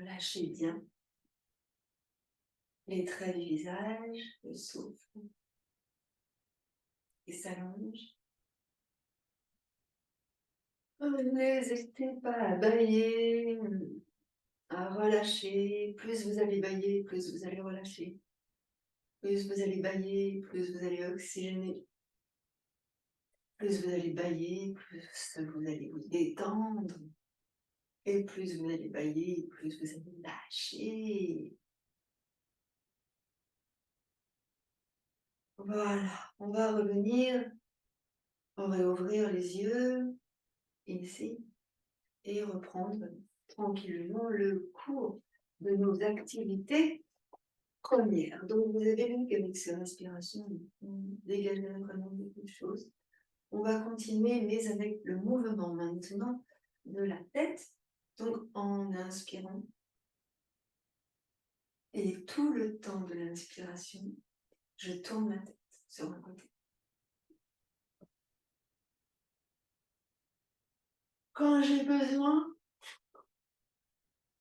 Relâchez bien les traits du visage, le souffle qui s'allonge. N'hésitez pas à bâiller, à relâcher. Plus vous allez bâiller, plus vous allez relâcher. Plus vous allez bâiller, plus vous allez oxygéner. Plus vous allez bâiller, plus vous allez vous détendre. Et plus vous allez bâiller, plus vous allez lâcher. Voilà, on va revenir, on va ouvrir les yeux, ici, et reprendre tranquillement le cours de nos activités premières. Donc, vous avez vu qu'avec ces respirations, on dégageait vraiment beaucoup de choses. On va continuer, mais avec le mouvement maintenant de la tête. Donc, en inspirant. Et tout le temps de l'inspiration, je tourne ma tête sur un côté. Quand j'ai besoin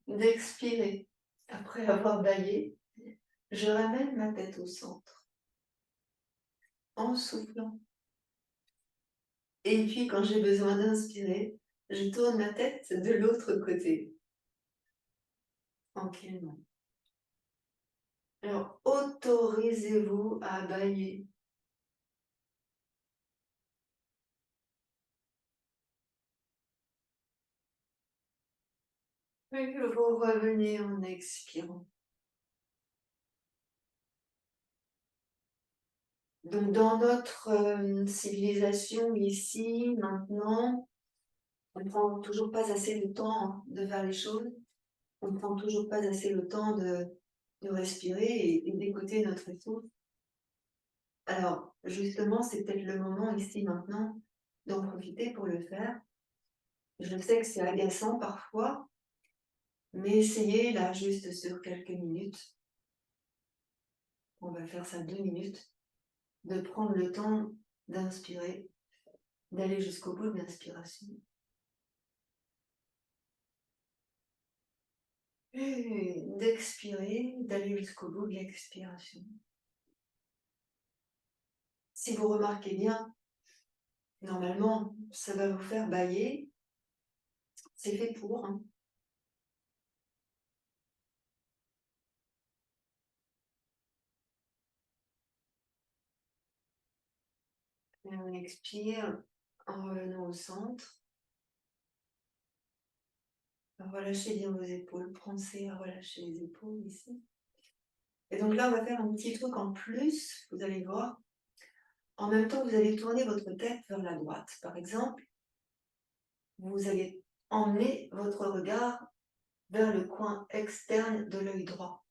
d'expirer, après avoir bâillé, je ramène ma tête au centre, en soufflant. Et puis, quand j'ai besoin d'inspirer, je tourne ma tête de l'autre côté, tranquillement. Alors, autorisez-vous à bâiller. Puis vous revenez en expirant. Donc, dans notre civilisation ici, maintenant, on ne prend toujours pas assez le temps de faire les choses. On ne prend toujours pas assez le temps de respirer et d'écouter notre souffle. Alors, justement, c'est peut-être le moment ici, maintenant, d'en profiter pour le faire. Je sais que c'est agaçant parfois, mais essayez là, juste sur quelques minutes. On va faire ça 2 minutes. De prendre le temps d'inspirer, d'aller jusqu'au bout de l'inspiration. Et d'expirer, d'aller jusqu'au bout de l'expiration. Si vous remarquez bien, normalement, ça va vous faire bâiller. C'est fait pour. Hein. Et on expire en revenant au centre. Relâchez bien vos épaules. Pensez à relâcher les épaules ici. Et donc là, on va faire un petit truc en plus. Vous allez voir. En même temps, vous allez tourner votre tête vers la droite. Par exemple, vous allez emmener votre regard vers le coin externe de l'œil droit.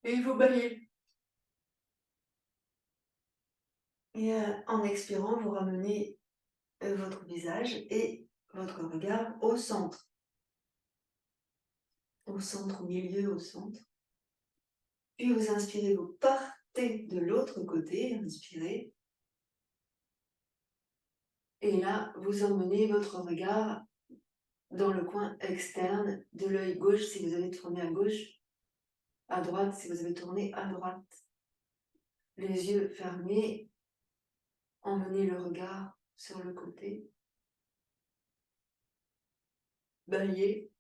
Et vous baillez. Et en expirant, vous ramenez votre visage et votre regard au centre. Au centre, au milieu, au centre. Puis vous inspirez, vous partez de l'autre côté, inspirez. Et là, vous emmenez votre regard dans le coin externe de l'œil gauche si vous avez tourné à gauche, à droite si vous avez tourné à droite. Les yeux fermés, emmenez le regard sur le côté. Baillez.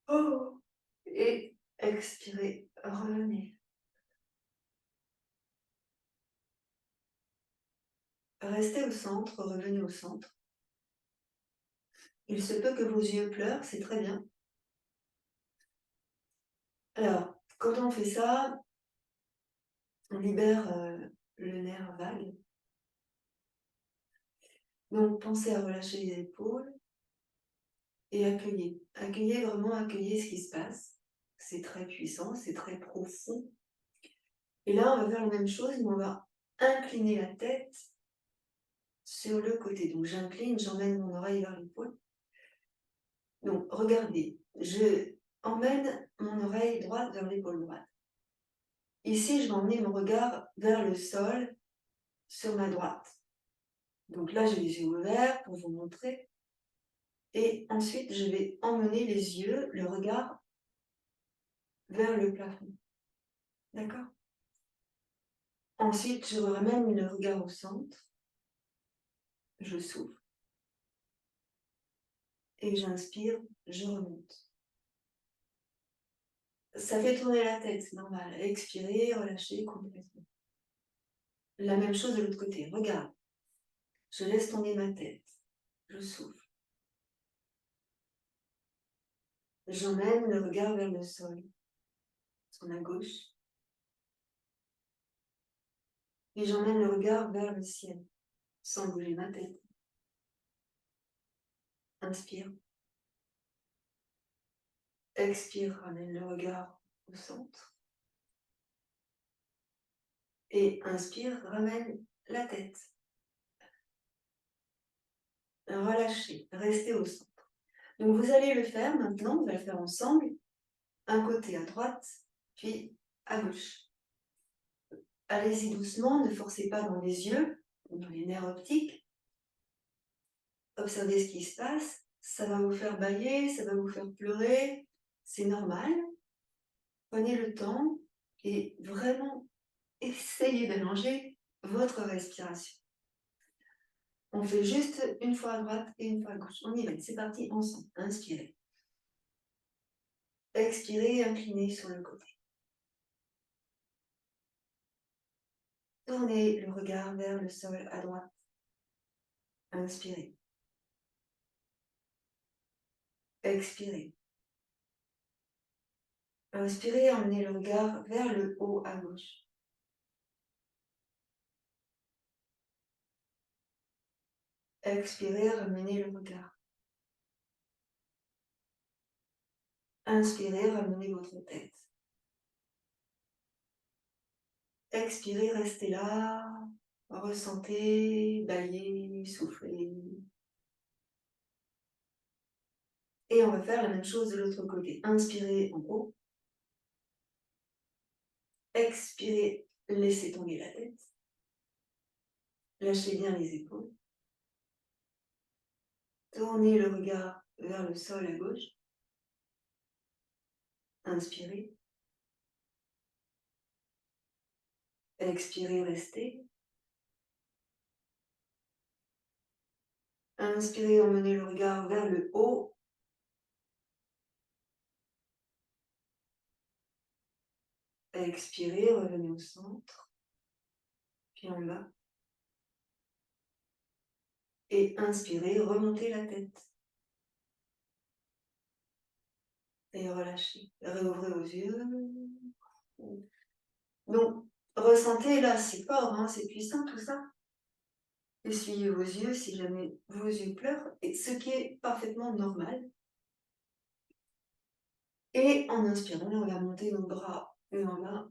Oh, et expirez, revenez. Restez au centre, revenez au centre. Il se peut que vos yeux pleurent, c'est très bien. Alors, quand on fait ça, on libère le nerf vague. Donc, pensez à relâcher les épaules et accueillez. Accueillez, vraiment accueillez ce qui se passe. C'est très puissant, c'est très profond. Et là, on va faire la même chose, mais on va incliner la tête sur le côté. Donc, j'incline, j'emmène mon oreille vers l'épaule. Donc, regardez, je emmène mon oreille droite vers l'épaule droite. Ici, je vais emmener mon regard vers le sol sur ma droite. Donc là, j'ai les yeux ouverts pour vous montrer. Et ensuite, je vais emmener les yeux, le regard vers le plafond. D'accord? Ensuite, je ramène le regard au centre. Je souffle. Et j'inspire, je remonte. Ça fait tourner la tête, c'est normal. Expirer, relâcher complètement. La même chose de l'autre côté. Regarde. Je laisse tomber ma tête. Je souffle. J'emmène le regard vers le sol, sur la gauche. Et j'emmène le regard vers le ciel, sans bouger ma tête. Inspire. Expire, ramène le regard au centre. Et inspire, ramène la tête. Relâchez, restez au centre. Donc vous allez le faire maintenant, on va le faire ensemble. Un côté à droite, puis à gauche. Allez-y doucement, ne forcez pas dans les yeux, dans les nerfs optiques. Observez ce qui se passe. Ça va vous faire bâiller, ça va vous faire pleurer. C'est normal. Prenez le temps et vraiment essayez d'allonger votre respiration. On fait juste une fois à droite et une fois à gauche. On y va, c'est parti ensemble. Inspirez. Expirez, inclinez sur le côté. Tournez le regard vers le sol à droite. Inspirez. Expirez. Inspirez, emmenez le regard vers le haut à gauche. Expirez, ramenez le regard. Inspirez, ramenez votre tête. Expirez, restez là. Ressentez, baillez, soufflez. Et on va faire la même chose de l'autre côté. Inspirez en haut. Expirez, laissez tomber la tête. Lâchez bien les épaules. Tournez le regard vers le sol à gauche. Inspirez. Expirez, restez. Inspirez, emmenez le regard vers le haut. Expirez, revenez au centre. Puis en bas. Et inspirez, remontez la tête. Et relâchez. Réouvrez vos yeux. Donc, ressentez là, c'est fort, hein, c'est puissant tout ça. Essuyez vos yeux si jamais vos yeux pleurent, et ce qui est parfaitement normal. Et en inspirant, on va monter nos bras en bas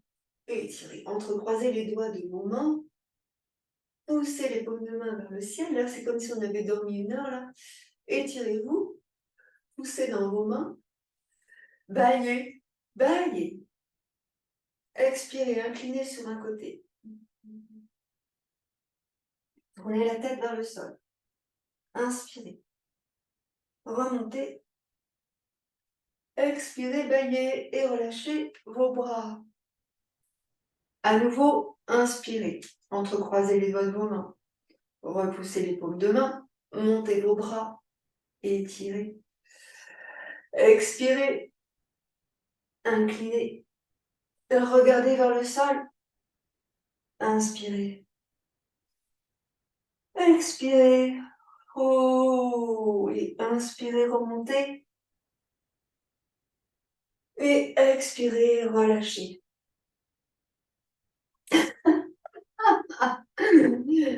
et étirer. Entrecroisez les doigts de vos mains. Poussez les paumes de main vers le ciel. Là, c'est comme si on avait dormi une heure. Là. Étirez-vous. Poussez dans vos mains. Baillez. Baillez. Expirez. Inclinez sur un côté. Tournez la tête vers le sol. Inspirez. Remontez. Expirez, baillez et relâchez vos bras. À nouveau, inspirez. Entrecroisez les doigts de vos mains. Repoussez les paumes de main. Montez vos bras. Étirez. Expirez. Inclinez. Regardez vers le sol. Inspirez. Expirez. Oh, et inspirez, remontez. Et expirez, relâchez.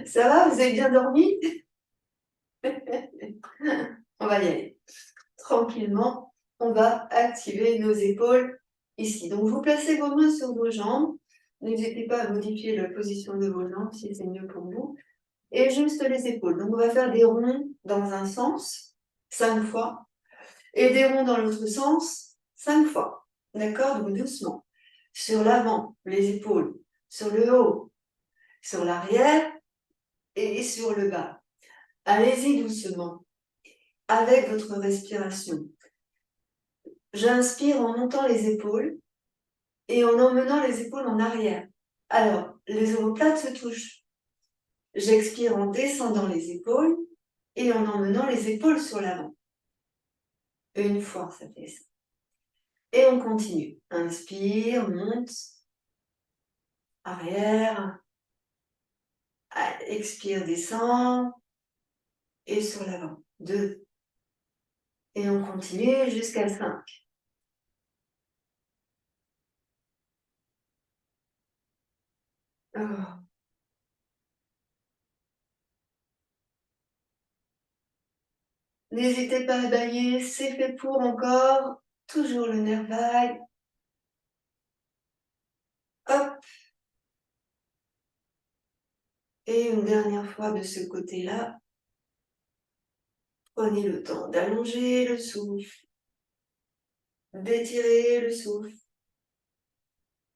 Ça va, vous avez bien dormi? On va y aller. Tranquillement, on va activer nos épaules ici. Donc, vous placez vos mains sur vos jambes. N'hésitez pas à modifier la position de vos jambes si c'est mieux pour vous. Et juste les épaules. Donc, on va faire des ronds dans un sens, 5 fois, et des ronds dans l'autre sens, 5 fois. D'accord? Donc, doucement. Sur l'avant, les épaules. Sur le haut, sur l'arrière et sur le bas. Allez-y doucement. avec votre respiration. J'inspire en montant les épaules et en emmenant les épaules en arrière. Alors, les omoplates se touchent. J'expire en descendant les épaules et en emmenant les épaules sur l'avant. Une fois, ça fait ça. Et on continue. Inspire, monte, arrière. Expire, descend. Et sur l'avant. 2. Et on continue jusqu'à 5. Oh. N'hésitez pas à bailler, c'est fait pour encore. Toujours le nerf vague. Hop. Et une dernière fois de ce côté-là. Prenez le temps d'allonger le souffle, d'étirer le souffle.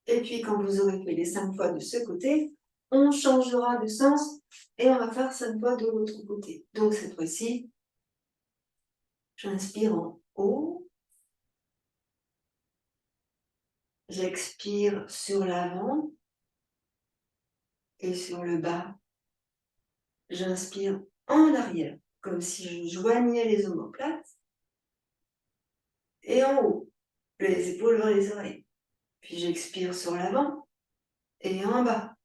Et puis quand vous aurez fait les 5 fois de ce côté, on changera de sens et on va faire 5 fois de l'autre côté. Donc cette fois-ci, j'inspire en haut. J'expire sur l'avant et sur le bas. J'inspire en arrière, comme si je joignais les omoplates. Et en haut, les épaules vers les oreilles. Puis j'expire sur l'avant et en bas.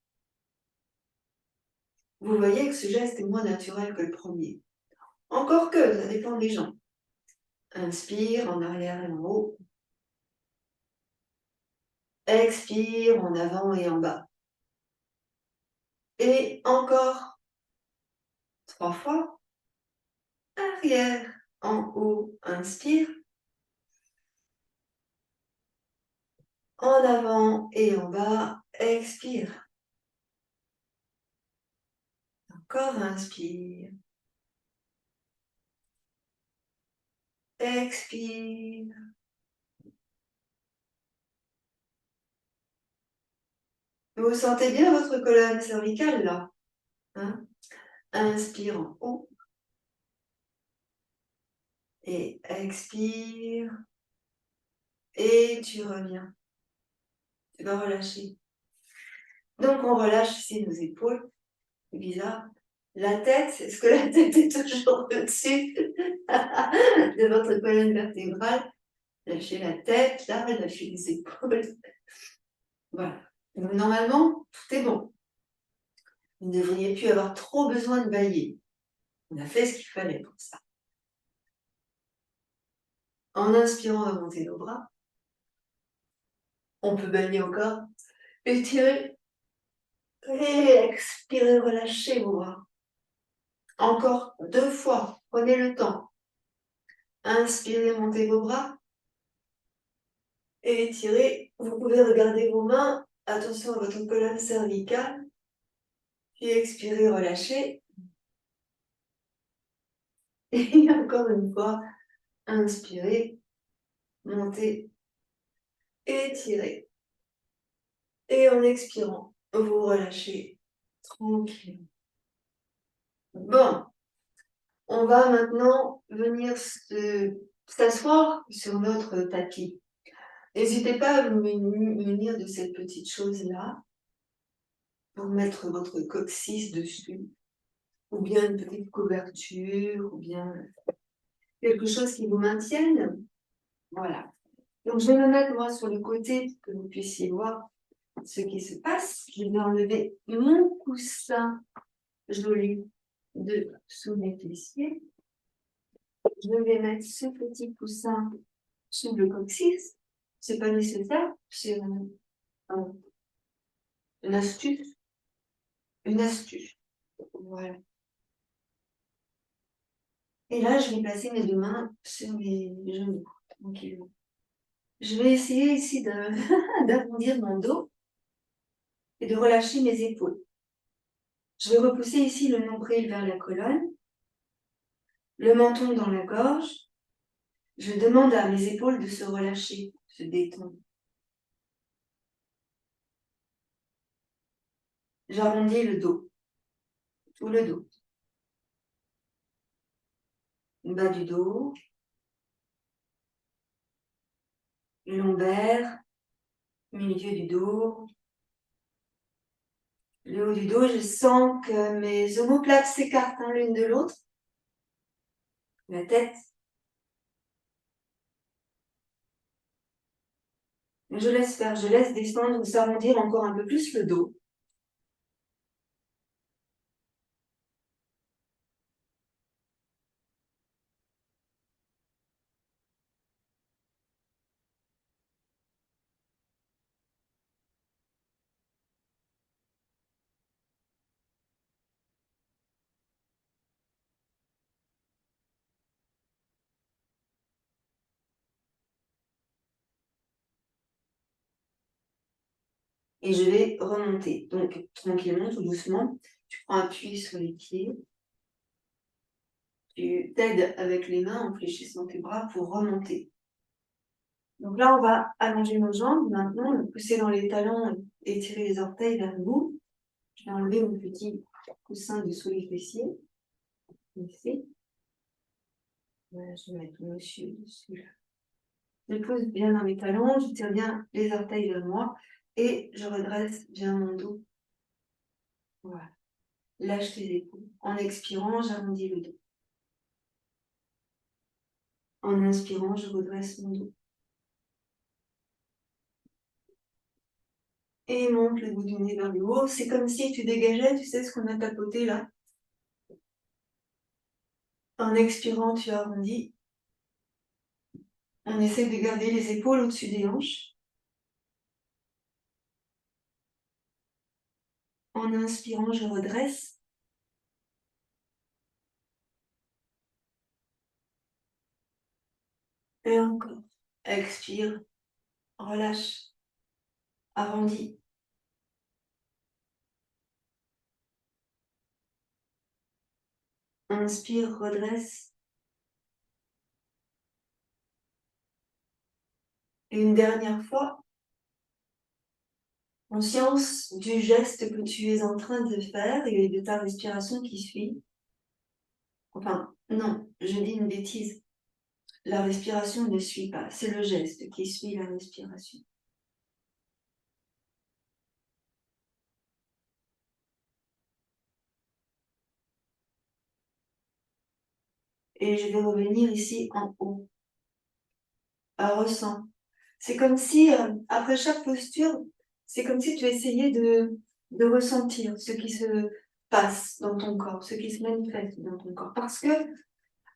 Vous voyez que ce geste est moins naturel que le premier. Encore que, ça dépend des gens. Inspire en arrière et en haut. Expire en avant et en bas. Et encore 3 fois. Arrière, en haut, inspire. En avant et en bas, expire. Encore inspire. Expire. Vous sentez bien votre colonne cervicale là, hein? Inspire en haut. Et expire. Et tu reviens. Tu vas relâcher. Donc on relâche ici nos épaules. C'est bizarre. La tête, est-ce que la tête est toujours au-dessus de votre colonne vertébrale? Lâchez la tête, là, lâchez les épaules. Voilà. Donc, normalement, tout est bon. Vous ne devriez plus avoir trop besoin de bailler. On a fait ce qu'il fallait pour ça. En inspirant, on va monter nos bras. On peut bailler encore. Étirez. Et expirez, relâchez vos bras. Encore 2 fois. Prenez le temps. Inspirez, montez vos bras. Et étirez. Vous pouvez regarder vos mains. Attention à votre colonne cervicale. Puis expirez, relâchez. Et encore une fois, inspirez, montez, étirez. Et en expirant, vous relâchez tranquillement. Bon, on va maintenant venir s'asseoir sur notre tapis. N'hésitez pas à vous munir de cette petite chose-là pour mettre votre coccyx dessus, ou bien une petite couverture, ou bien quelque chose qui vous maintienne. Voilà. Donc, je vais me mettre moi sur le côté pour que vous puissiez voir ce qui se passe. Je vais enlever mon coussin joli de sous mes fessiers. Je vais mettre ce petit coussin sous le coccyx. C'est pas nécessaire, c'est une astuce. Une astuce. Voilà. Et là, je vais placer mes 2 mains sur mes genoux, tranquillement. Je vais essayer ici d'arrondir mon dos et de relâcher mes épaules. Je vais repousser ici le nombril vers la colonne, le menton dans la gorge. Je demande à mes épaules de se relâcher, se détendre. J'arrondis le dos, tout le dos. bas du dos, lombaire, milieu du dos, le haut du dos. Je sens que mes omoplates s'écartent l'une de l'autre. La tête. Je laisse faire, je laisse descendre, s'arrondir encore un peu plus le dos. Et je vais remonter. Donc, tranquillement, tout doucement, tu prends appui sur les pieds. Tu t'aides avec les mains en fléchissant tes bras pour remonter. Donc là, on va allonger nos jambes. Maintenant, le pousser dans les talons et tirer les orteils vers le bout. Je vais enlever mon petit coussin dessous les fessiers. Ici. Voilà, je vais mettre mon dessus. Je pousse bien dans mes talons, je tire bien les orteils vers moi et je redresse bien mon dos. Voilà. Lâche tes épaules. En expirant, j'arrondis le dos. En inspirant, je redresse mon dos. Et monte le bout du nez vers le haut. C'est comme si tu dégageais, tu sais ce qu'on a tapoté là. En expirant, tu arrondis. On essaie de garder les épaules au-dessus des hanches. En inspirant, je redresse. Et encore. Expire. Relâche. Arrondis. Inspire, redresse. Et une dernière fois, conscience du geste que tu es en train de faire et de ta respiration qui suit. Enfin, non, je dis une bêtise. La respiration ne suit pas, c'est le geste qui suit la respiration. Et je vais revenir ici en haut. Ressens. C'est comme si, après chaque posture, c'est comme si tu essayais de ressentir ce qui se passe dans ton corps, ce qui se manifeste dans ton corps. Parce que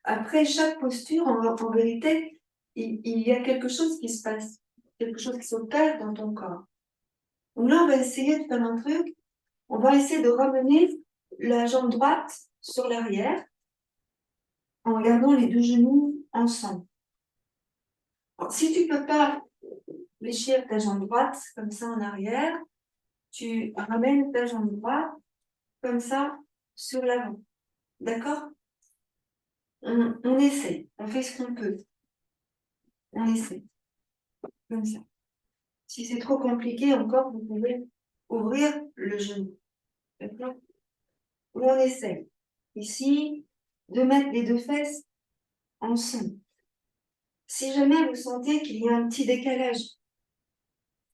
après chaque posture, en vérité, il y a quelque chose qui se passe, quelque chose qui s'opère dans ton corps. Donc là, on va essayer de faire un truc. On va essayer de ramener la jambe droite sur l'arrière en gardant les deux genoux ensemble. Alors, si tu peux pas fléchir ta jambe droite comme ça en arrière, tu ramènes ta jambe droite comme ça sur l'avant. D'accord? On essaie, on fait ce qu'on peut. On essaie. Comme ça. Si c'est trop compliqué encore, vous pouvez ouvrir le genou. D'accord? Ou on essaie. Ici, de mettre les deux fesses ensemble. Si jamais vous sentez qu'il y a un petit décalage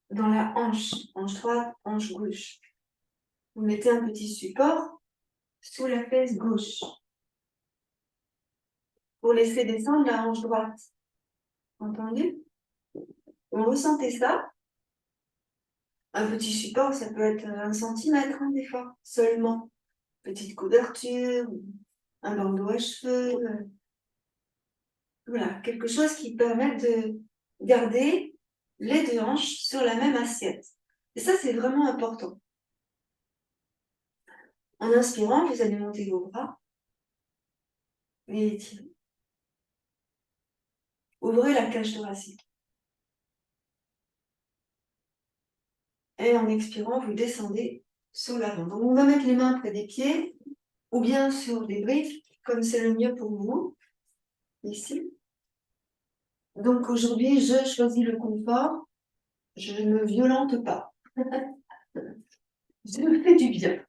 dans la hanche droite, hanche gauche, vous mettez un petit support sous la fesse gauche pour laisser descendre la hanche droite. Entendu? Vous ressentez ça? Un petit support, ça peut être 1 centimètre, des fois, seulement. Petite couverture, un bandeau à cheveux. Voilà, quelque chose qui permet de garder les deux hanches sur la même assiette. Et ça, c'est vraiment important. En inspirant, vous allez monter vos bras et étirer. Ouvrez la cage thoracique. Et en expirant, vous descendez sur l'avant. Donc, on va mettre les mains près des pieds ou bien sur des briques, comme c'est le mieux pour vous, ici. Donc, aujourd'hui, je choisis le confort. Je ne me violente pas. Je me fais du bien.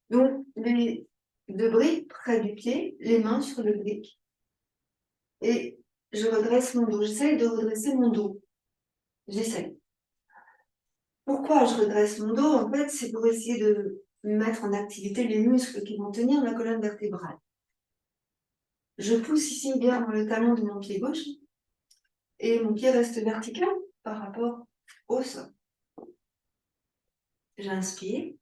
Donc, les deux briques près du pied, les mains sur le brique. et je redresse mon dos. J'essaye de redresser mon dos. J'essaye. Pourquoi je redresse mon dos? En fait, c'est pour essayer de mettre en activité les muscles qui vont tenir la colonne vertébrale. Je pousse ici bien dans le talon de mon pied gauche et mon pied reste vertical par rapport au sol. J'inspire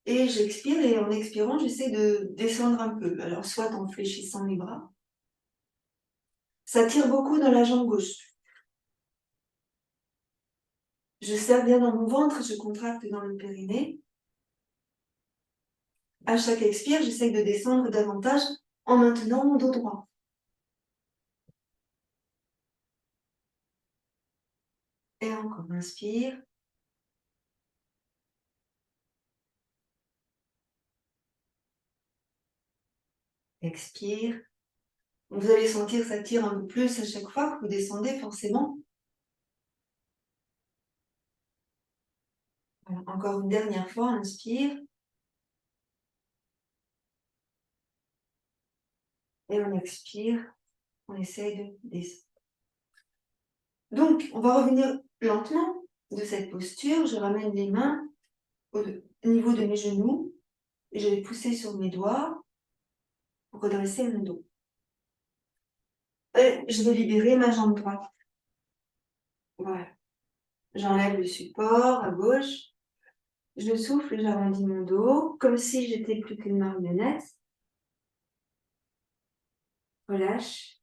et j'expire, et en expirant, j'essaie de descendre un peu. Alors, soit en fléchissant les bras. Ça tire beaucoup dans la jambe gauche. Je serre bien dans mon ventre, je contracte dans le périnée. À chaque expire, j'essaie de descendre davantage en maintenant mon dos droit. Et encore, inspire. Expire. Vous allez sentir que ça tire un peu plus à chaque fois que vous descendez, forcément. Voilà. Encore une dernière fois, inspire. Et on expire. On essaye de descendre. Donc, on va revenir lentement de cette posture. Je ramène les mains au niveau de mes genoux. Et je vais pousser sur mes doigts pour redresser mon dos. Et je vais libérer ma jambe droite. Voilà. J'enlève le support à gauche. Je souffle et j'arrondis mon dos, comme si j'étais plus qu'une marionnette. Relâche.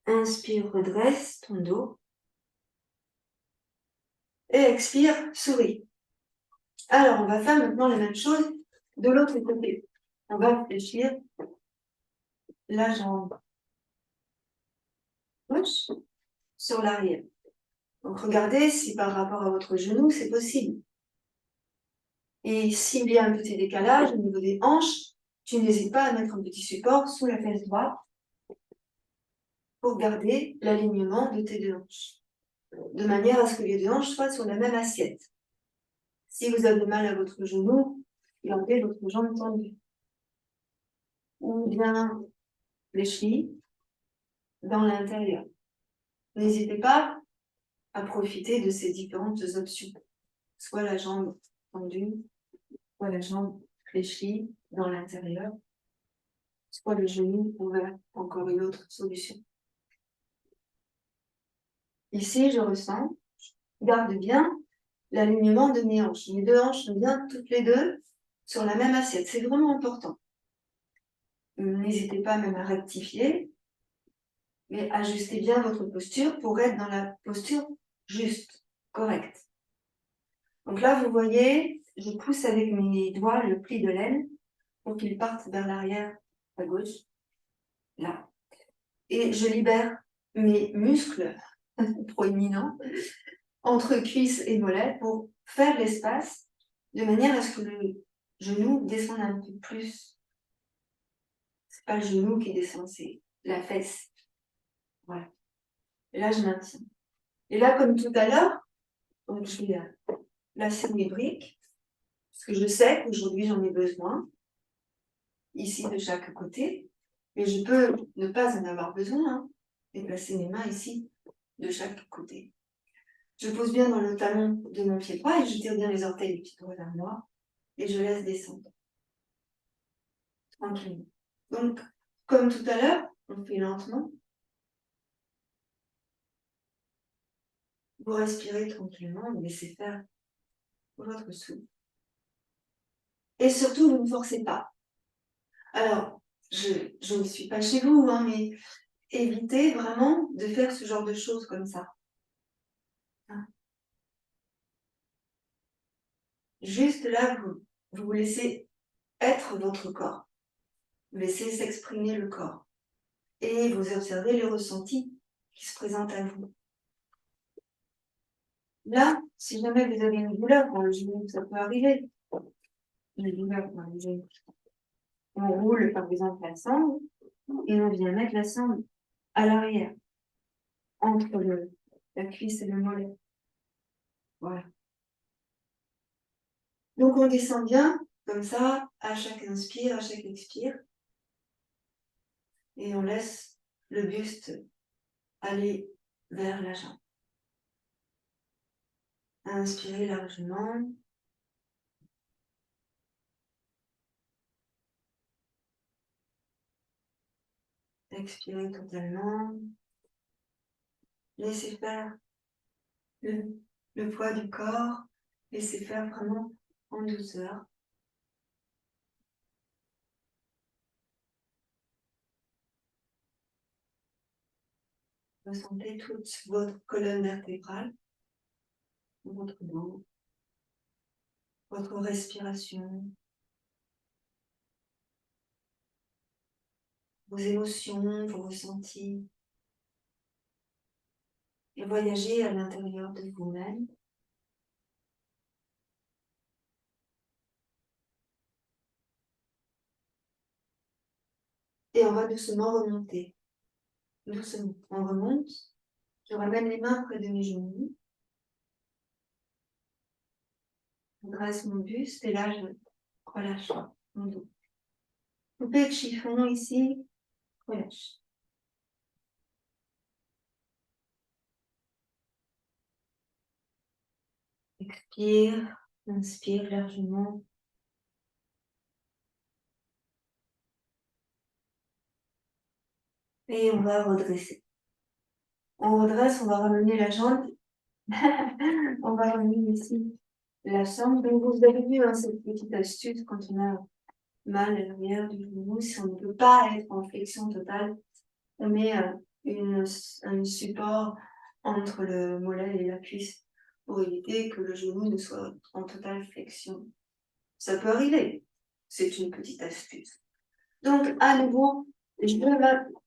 Inspire, redresse ton dos. Et expire, souris. Alors, on va faire maintenant la même chose de l'autre côté. On va fléchir la jambe gauche sur l'arrière. Donc, regardez si par rapport à votre genou, c'est possible. Et s'il y a un petit décalage au niveau des hanches, tu n'hésites pas à mettre un petit support sous la fesse droite pour garder l'alignement de tes deux hanches, de manière à ce que les deux hanches soient sur la même assiette. Si vous avez mal à votre genou, gardez votre jambe tendue. Ou bien fléchie dans l'intérieur. N'hésitez pas à profiter de ces différentes options. Soit la jambe tendue, soit la jambe fléchie dans l'intérieur, soit le genou ouvert, encore une autre solution. Ici, je ressens, garde bien l'alignement de mes hanches. Mes deux hanches sont bien toutes les deux sur la même assiette. C'est vraiment important. N'hésitez pas même à rectifier, mais ajustez bien votre posture pour être dans la posture juste, correcte. Donc là, vous voyez, je pousse avec mes doigts le pli de l'aine pour qu'il parte vers l'arrière à gauche, là. Et je libère mes muscles proéminents entre cuisses et mollets pour faire l'espace de manière à ce que le genou descende un peu plus. C'est pas le genou qui descend, c'est la fesse. Voilà. Et là, je maintiens. Et là, comme tout à l'heure, donc je vais placer mes briques, parce que je sais qu'aujourd'hui, j'en ai besoin, ici de chaque côté, mais je peux ne pas en avoir besoin, hein, et placer mes mains ici de chaque côté. Je pose bien dans le talon de mon pied droit et je tire bien les orteils du pied droit vers moi et je laisse descendre. Tranquillement. Donc, comme tout à l'heure, on fait lentement. Vous respirez tranquillement, vous laissez faire votre souffle. Et surtout, vous ne forcez pas. Alors, je ne suis pas chez vous, hein, mais évitez vraiment de faire ce genre de choses comme ça. Hein. Juste là, vous laissez être votre corps. Vous laissez s'exprimer le corps. Et vous observez les ressentis qui se présentent à vous. Là, si jamais vous avez une douleur dans le genou, ça peut arriver. Une douleur dans le genou. On roule par exemple la sangle et on vient mettre la sangle à l'arrière, entre la cuisse et le mollet. Voilà. Donc on descend bien Comme ça, à chaque inspire, à chaque expire. Et on laisse le buste aller vers la jambe. Inspirez largement. Expirez totalement. Laissez faire le poids du corps. Laissez faire vraiment en douceur. Ressentez toute votre colonne vertébrale, votre dos, votre respiration, vos émotions, vos ressentis. Et voyagez à l'intérieur de vous-même. Et on va doucement remonter. Doucement, on remonte. Je ramène les mains près de mes genoux. Je dresse mon buste et là, je relâche mon dos. Coupez le chiffon ici, relâche. Expire, inspire largement. Et on va redresser. On redresse, on va ramener la jambe. On va ramener ici la jambe. Donc vous avez vu cette petite astuce quand on a mal à l'arrière du genou, si on ne peut pas être en flexion totale, on met un support entre le mollet et la cuisse pour éviter que le genou ne soit en totale flexion. Ça peut arriver, c'est une petite astuce. Donc à nouveau,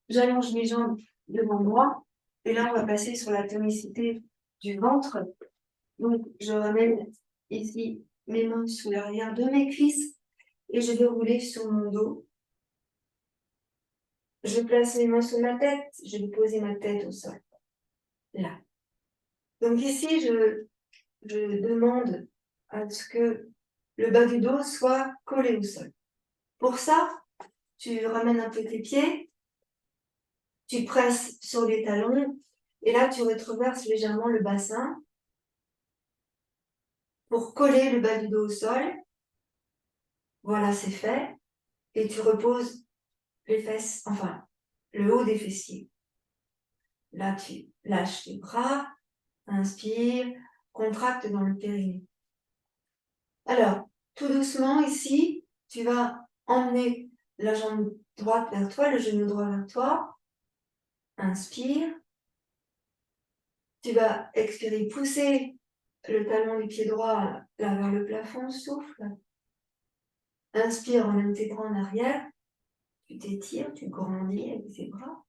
j'allonge mes jambes devant moi et là on va passer sur la tonicité du ventre. Donc je ramène ici mes mains sous l'arrière de mes cuisses et je vais rouler sur mon dos. Je place mes mains sur ma tête, je vais poser ma tête au sol. Là. Donc ici, je demande à ce que le bas du dos soit collé au sol. Pour ça, tu ramènes un peu tes pieds, tu presses sur les talons, et là, tu retraverses légèrement le bassin pour coller le bas du dos au sol. Voilà, c'est fait. Et tu reposes les fesses, enfin, le haut des fessiers. Là, tu lâches les bras, inspire, contracte dans le périnée. Alors, tout doucement, ici, tu vas emmener la jambe droite vers toi, le genou droit vers toi. Inspire. Tu vas expirer, pousser le talon du pied droit là vers le plafond, souffle. Inspire en intégrant en arrière. Tu t'étires, tu grandis avec tes bras.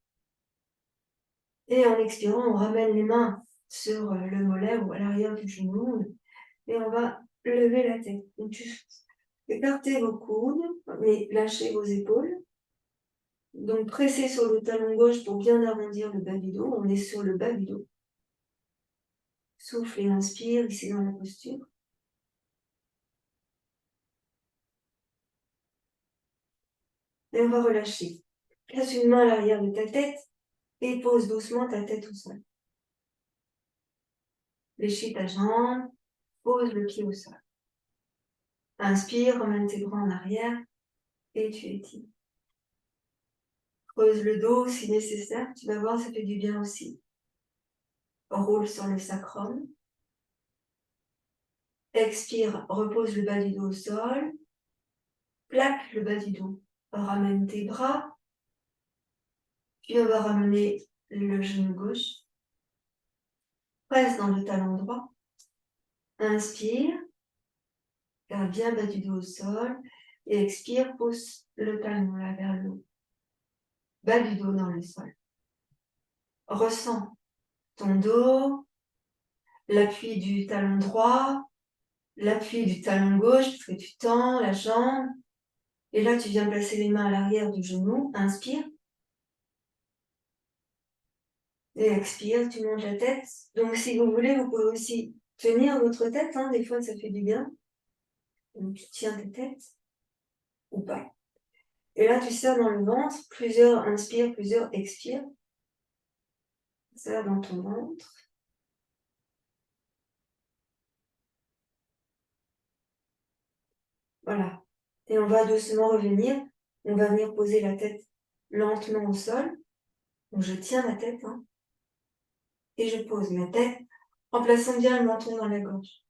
Et en expirant, on ramène les mains sur le mollet ou à l'arrière du genou. Et on va lever la tête. Donc, écartez vos coudes, mais lâchez vos épaules. Donc, pressez sur le talon gauche pour bien arrondir le bas du dos. On est sur le bas du dos. Souffle et inspire, ici dans la posture. Et on va relâcher. Place une main à l'arrière de ta tête et pose doucement ta tête au sol. Léchez ta jambe, pose le pied au sol. Inspire, ramène tes bras en arrière et tu étires. Creuse le dos si nécessaire, tu vas voir, ça fait du bien aussi. Roule sur le sacrum. Expire, repose le bas du dos au sol. Plaque le bas du dos. Ramène tes bras. Puis on va ramener le genou gauche. Presse dans le talon droit. Inspire. Garde bien bas du dos au sol. Et expire, pousse le talon là vers le haut. Bas du dos dans le sol. Ressens ton dos, l'appui du talon droit, l'appui du talon gauche, parce que tu tends la jambe. Et là, tu viens placer les mains à l'arrière du genou. Inspire. Et expire, tu montes la tête. Donc, si vous voulez, vous pouvez aussi tenir votre tête. Des fois, ça fait du bien. Donc, tu tiens ta tête. ou pas. Et là, tu serres dans le ventre, plusieurs inspires, plusieurs expires. Serre dans ton ventre. Voilà. Et on va doucement revenir. On va venir poser la tête lentement au sol. Donc je tiens ma tête, hein, et je pose ma tête en plaçant bien le menton dans la gorge.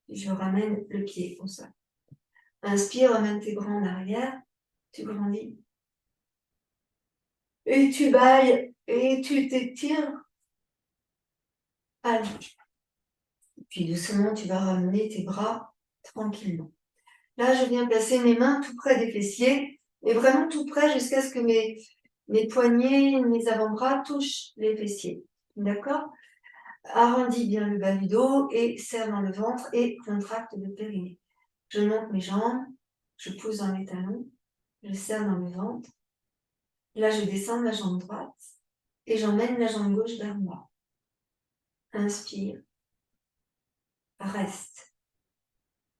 Et je ramène le pied au sol. Inspire, ramène tes bras en arrière. Tu grandis. Et tu bailles et tu t'étires. Allez. Puis doucement, tu vas ramener tes bras tranquillement. Là, je viens placer mes mains tout près des fessiers, et vraiment tout près jusqu'à ce que mes poignets, mes avant-bras touchent les fessiers. D'accord? Arrondis bien le bas du dos et serre dans le ventre et contracte le périnée. Je monte mes jambes, je pousse dans les talons, je serre dans le ventre. Là, je descends ma jambe droite et j'emmène la jambe gauche vers moi. Inspire. Reste.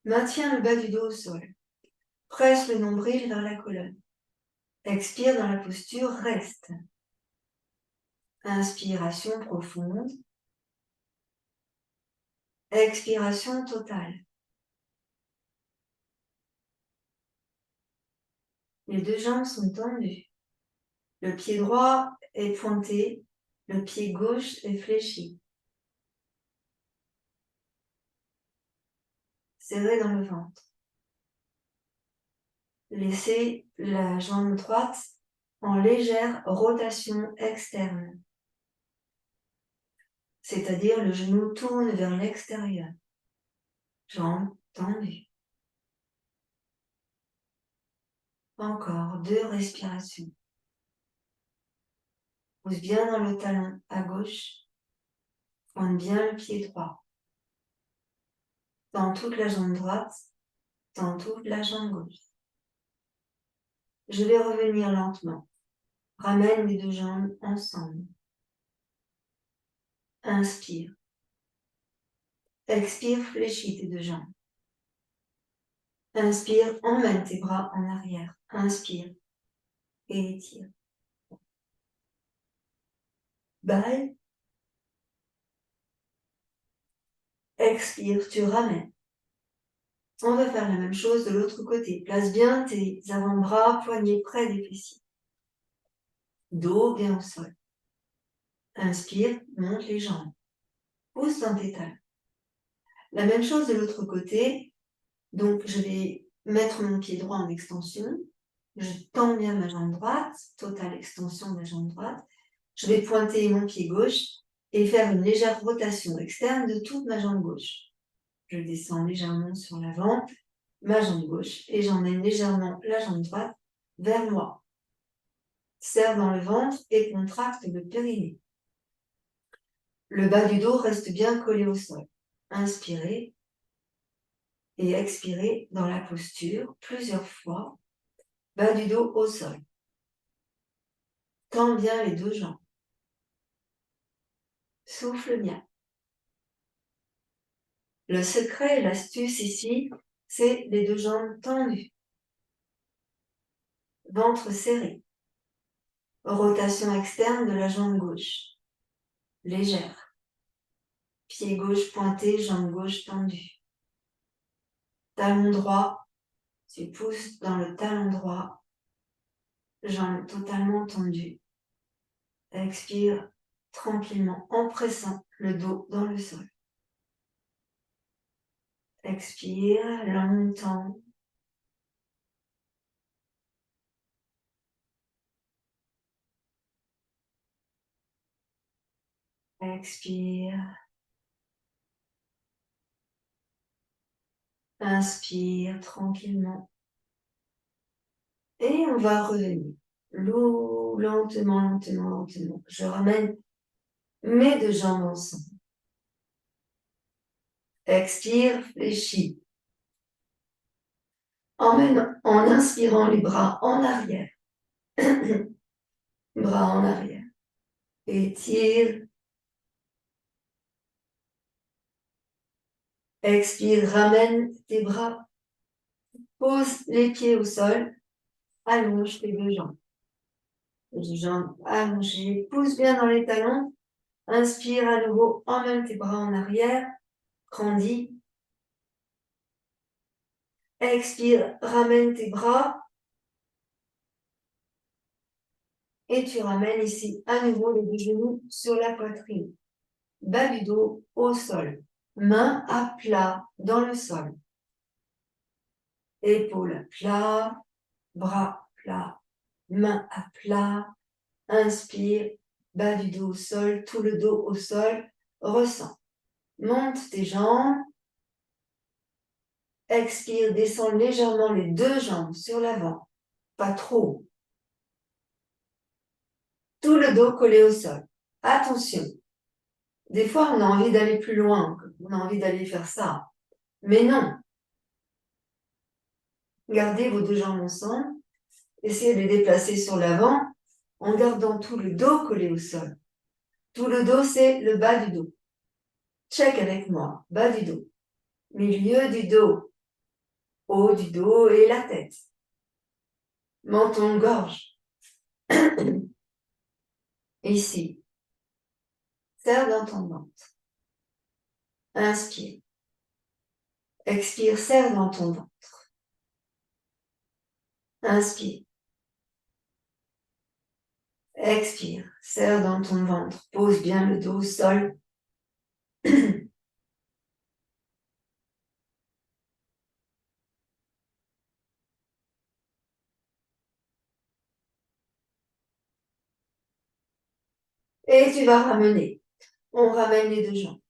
Maintiens le bas du dos au sol. Presse le nombril vers la colonne. Expire dans la posture, reste. Inspiration profonde. Expiration totale. Les deux jambes sont tendues. Le pied droit est pointé, le pied gauche est fléchi. Serré dans le ventre. Laissez la jambe droite en légère rotation externe. C'est-à-dire le genou tourne vers l'extérieur. Jambe tendue. Encore 2 respirations. Pousse bien dans le talon à gauche. Pointe bien le pied droit. Tends toute la jambe droite. Tends toute la jambe gauche. Je vais revenir lentement. Ramène les deux jambes ensemble. Inspire. Expire, fléchis tes deux jambes. Inspire, emmène tes bras en arrière. Inspire et étire. Baille. Expire, tu ramènes. On va faire la même chose de l'autre côté. Place bien tes avant-bras, poignets près des fessiers. Dos bien au sol. Inspire, monte les jambes. Pousse dans tes talons. La même chose de l'autre côté. Donc, je vais mettre mon pied droit en extension. Je tends bien ma jambe droite, totale extension de la jambe droite. Je vais pointer mon pied gauche et faire une légère rotation externe de toute ma jambe gauche. Je descends légèrement sur l'avant, ma jambe gauche, et j'emmène légèrement la jambe droite vers moi. Serre dans le ventre et contracte le périnée. Le bas du dos reste bien collé au sol. Inspirez et expirez dans la posture plusieurs fois. Bas du dos au sol. Tends bien les deux jambes. Souffle bien. Le secret, l'astuce ici, c'est les deux jambes tendues. Ventre serré. Rotation externe de la jambe gauche. Légère. Pied gauche pointé, jambe gauche tendue. Talon droit. Tu pousses dans le talon droit. Jambe totalement tendue. Expire tranquillement en pressant le dos dans le sol. Expire longtemps. Expire. Inspire tranquillement. Et on va revenir. Lentement, lentement, lentement. Je ramène mes deux jambes ensemble. Expire, fléchis. Emmène en inspirant les bras en arrière. Bras en arrière. Étire. Expire, ramène tes bras Pose les pieds au sol. Allonge tes deux jambes. Les jambes allongées. Pousse bien dans les talons. Inspire à nouveau. Emmène tes bras en arrière. Grandis. Expire. Ramène tes bras. Et tu ramènes ici à nouveau les deux genoux sur la poitrine. Bas du dos au sol. Mains à plat dans le sol. Épaules plat. Bras plat. Mains à plat. Inspire. Bas du dos au sol. Tout le dos au sol. Ressens. Monte tes jambes. Expire. Descends légèrement les deux jambes sur l'avant. Pas trop. Tout le dos collé au sol. Attention. Des fois, on a envie d'aller plus loin. On a envie d'aller faire ça. Mais non. Gardez vos deux jambes ensemble. Essayez de les déplacer sur l'avant en gardant tout le dos collé au sol. Tout le dos, c'est le bas du dos. Check avec moi. Bas du dos. Milieu du dos. Haut du dos et la tête. Menton, gorge. Ici. Serre dans ton ventre. Inspire. Expire, serre dans ton ventre. Inspire. Expire, serre dans ton ventre. Pose bien le dos au sol. Et tu vas ramener. On ramène les deux jambes.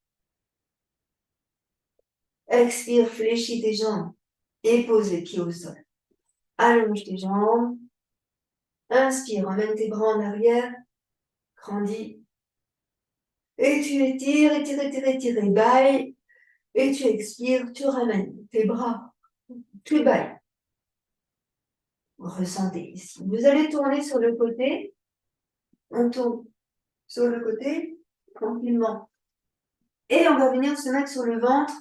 Expire, fléchis tes jambes et pose les pieds au sol. Allonge tes jambes. Inspire, emmène tes bras en arrière. Grandis. Et tu étires, étire, étire, étire, baille. Et tu expires, tu ramènes tes bras. Tu bailles. Ressentez ici. Vous allez tourner sur le côté. On tourne sur le côté, tranquillement. Et on va venir se mettre sur le ventre,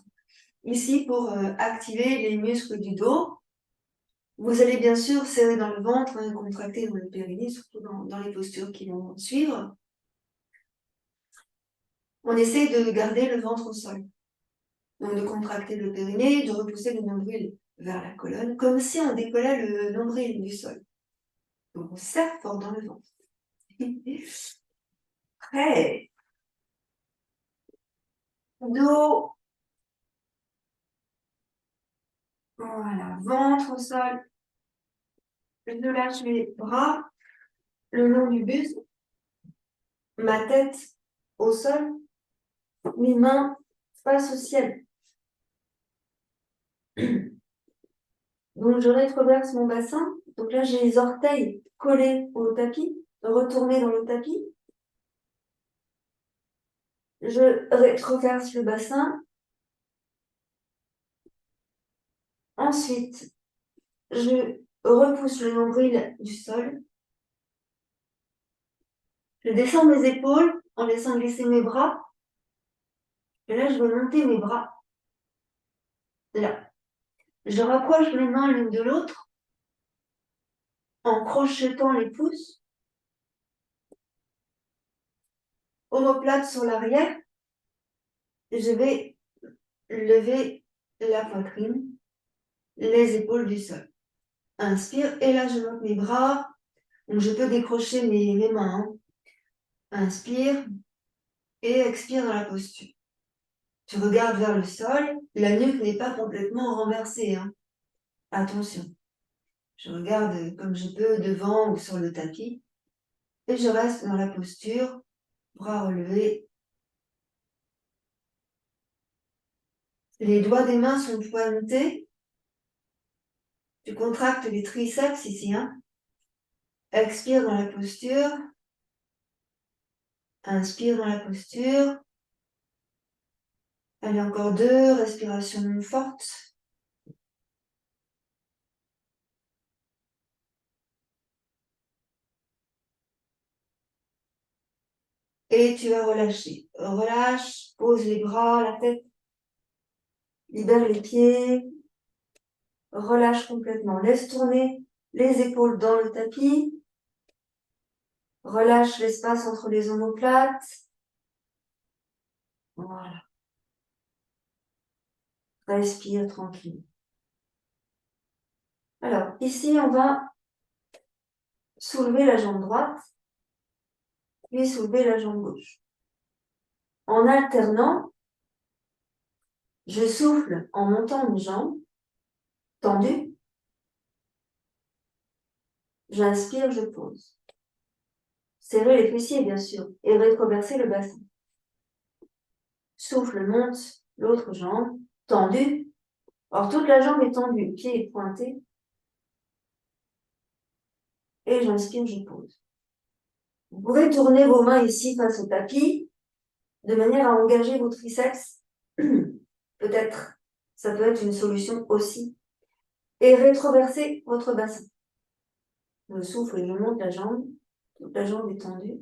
ici, pour activer les muscles du dos. Vous allez bien sûr serrer dans le ventre, contracter dans le périnée, surtout dans les postures qui vont suivre. On essaie de garder le ventre au sol. Donc de contracter le périnée, de repousser le nombril vers la colonne, comme si on décollait le nombril du sol. Donc on serre fort dans le ventre. Prêt. Dos. Voilà, ventre au sol. Je lâche mes bras le long du buste. Ma tête au sol. Mes mains face au ciel. Donc je rétroverse mon bassin. Donc là, j'ai les orteils collés au tapis, retournés dans le tapis. Je rétroverse le bassin. Ensuite, je repousse le nombril du sol. Je descends mes épaules en laissant glisser mes bras. Et là, je vais monter mes bras. Là. Je rapproche mes mains l'une de l'autre en crochetant les pouces. Omoplate sur l'arrière. Je vais lever la poitrine, les épaules du sol. Inspire, et là je monte mes bras. Donc je peux décrocher mes mains. Inspire et expire dans la posture. Tu regardes vers le sol, la nuque n'est pas complètement renversée. Attention. Je regarde comme je peux devant ou sur le tapis. Et je reste dans la posture, bras relevés. Les doigts des mains sont pointés. Tu contractes les triceps ici. Expire dans la posture. Inspire dans la posture. Allez, encore 2 respirations fortes. Et tu vas relâcher. Relâche, pose les bras, la tête. Libère les pieds. relâche complètement. Laisse tourner les épaules dans le tapis. Relâche l'espace entre les omoplates. Voilà. Respire tranquille. Alors, ici, on va soulever la jambe droite, puis soulever la jambe gauche. En alternant, je souffle en montant une jambe tendue. J'inspire, je pose. Serrez les fessiers, bien sûr, et rétroversez le bassin. Souffle, monte l'autre jambe, tendue. Alors, toute la jambe est tendue, le pied est pointé. Et j'inspire, je pose. Vous pouvez tourner vos mains ici face au tapis, de manière à engager vos triceps. Peut-être, ça peut être une solution aussi. Et rétroverser votre bassin. Je souffle et je monte la jambe. Toute la jambe est tendue.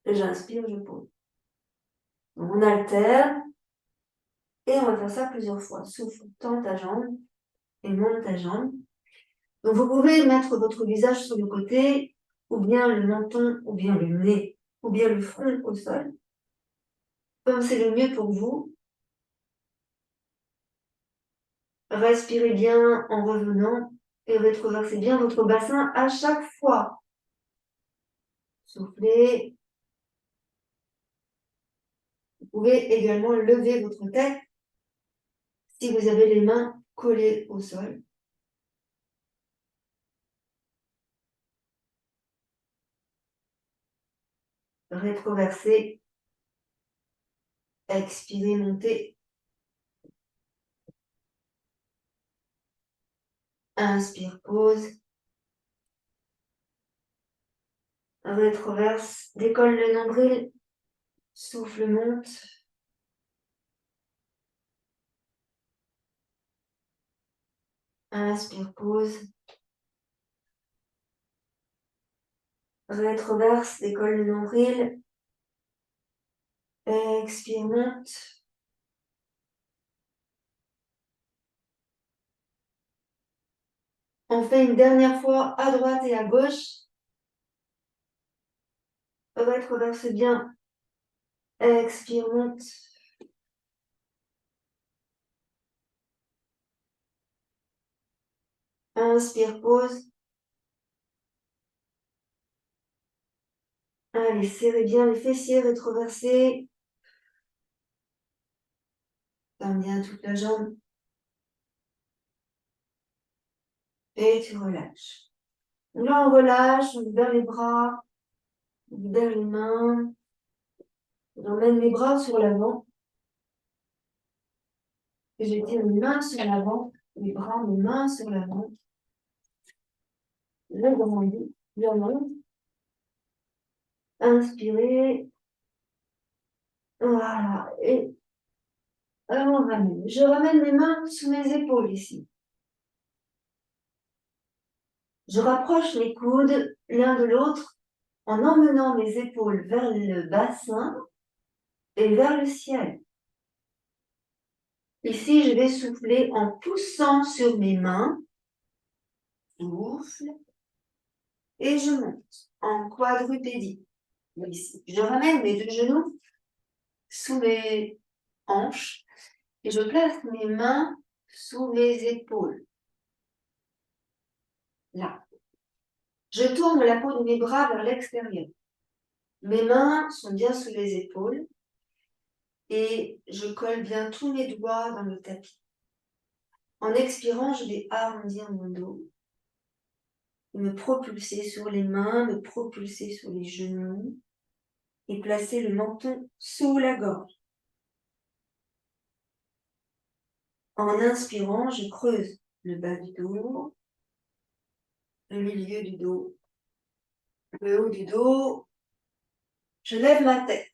Et j'inspire, je pose. On alterne. Et on va faire ça plusieurs fois. Souffle, tends ta jambe et monte ta jambe. Donc vous pouvez mettre votre visage sur le côté, ou bien le menton, ou bien le nez, ou bien le front au sol. Comme c'est le mieux pour vous. Respirez bien en revenant et rétroversez bien votre bassin à chaque fois. Soufflez. Vous pouvez également lever votre tête si vous avez les mains collées au sol. Rétroversez. Expirez, montez. Inspire, pause. Rétroverse, décolle le nombril. Souffle, monte. Inspire, pause. Rétroverse, décolle le nombril. Expire, monte. On fait une dernière fois à droite et à gauche. Rétroverse bien. Expire, monte. Inspire, pause. Allez, serrez bien les fessiers, rétroversez. Ferme bien toute la jambe. Et tu relâches. Là, on relâche, on libère les bras, on libère les mains. J'emmène mes bras sur l'avant. Et je tire mes mains sur l'avant, mes bras, mes mains sur l'avant. Je grandis, je monte. Inspirez. Voilà. Et on ramène. Je ramène mes mains sous mes épaules ici. Je rapproche les coudes l'un de l'autre en emmenant mes épaules vers le bassin et vers le ciel. Ici, je vais souffler en poussant sur mes mains. Souffle. Et je monte en quadrupédie. Ici. Je ramène mes deux genoux sous mes hanches et je place mes mains sous mes épaules. Là. Je tourne la peau de mes bras vers l'extérieur. Mes mains sont bien sous les épaules et je colle bien tous mes doigts dans le tapis. En expirant, je vais arrondir mon dos, me propulser sur les mains, me propulser sur les genoux et placer le menton sous la gorge. En inspirant, je creuse le bas du dos, le milieu du dos, le haut du dos. Je lève ma tête.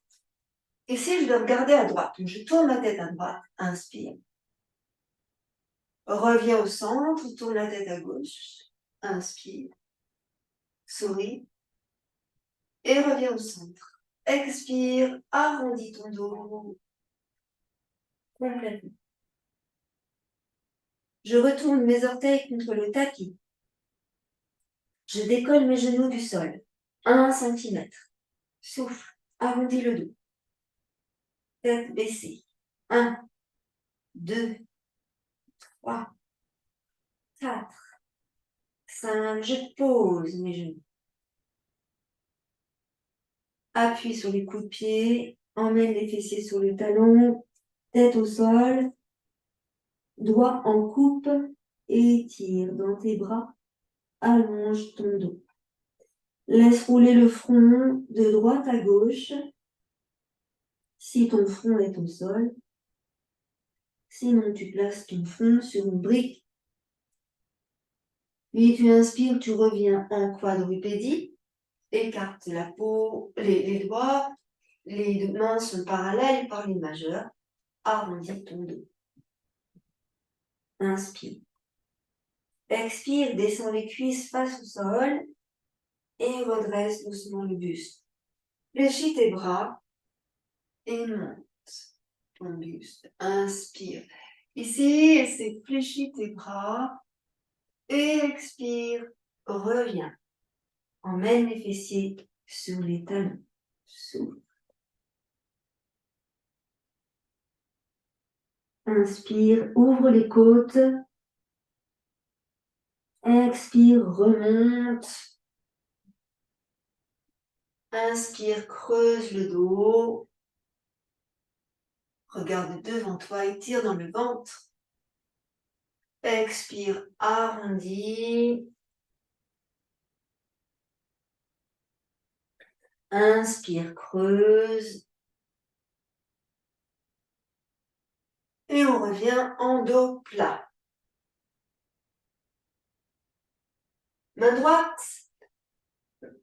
Ici, je dois regarder à droite. Donc, je tourne ma tête à droite, inspire. Reviens au centre, tourne la tête à gauche, inspire. Souris. Et reviens au centre. Expire, arrondis ton dos complètement. Je retourne mes orteils contre le tapis. Je décolle mes genoux du sol. 1 centimètre. Souffle. Arrondis le dos. Tête baissée. 1, 2, 3, 4, 5. Je pose mes genoux. Appuie sur les coups de pied. Emmène les fessiers sur le talon. Tête au sol. Doigts en coupe. Étire dans tes bras. Allonge ton dos. Laisse rouler le front de droite à gauche. Si ton front est au sol. Sinon, tu places ton front sur une brique. Puis tu inspires, tu reviens en quadrupédie. Écarte la peau, les doigts. Les mains sont parallèles par les majeurs. Arrondis ton dos. Inspire. Expire, descends les cuisses face au sol et redresse doucement le buste. Fléchis tes bras et monte ton buste. Inspire. Ici, c'est fléchis tes bras et expire. Reviens. Emmène les fessiers sur les talons. Souffle. Inspire, ouvre les côtes. Expire, remonte. Inspire, creuse le dos. Regarde devant toi, étire dans le ventre. Expire, arrondis. Inspire, creuse. Et on revient en dos plat. Main droite,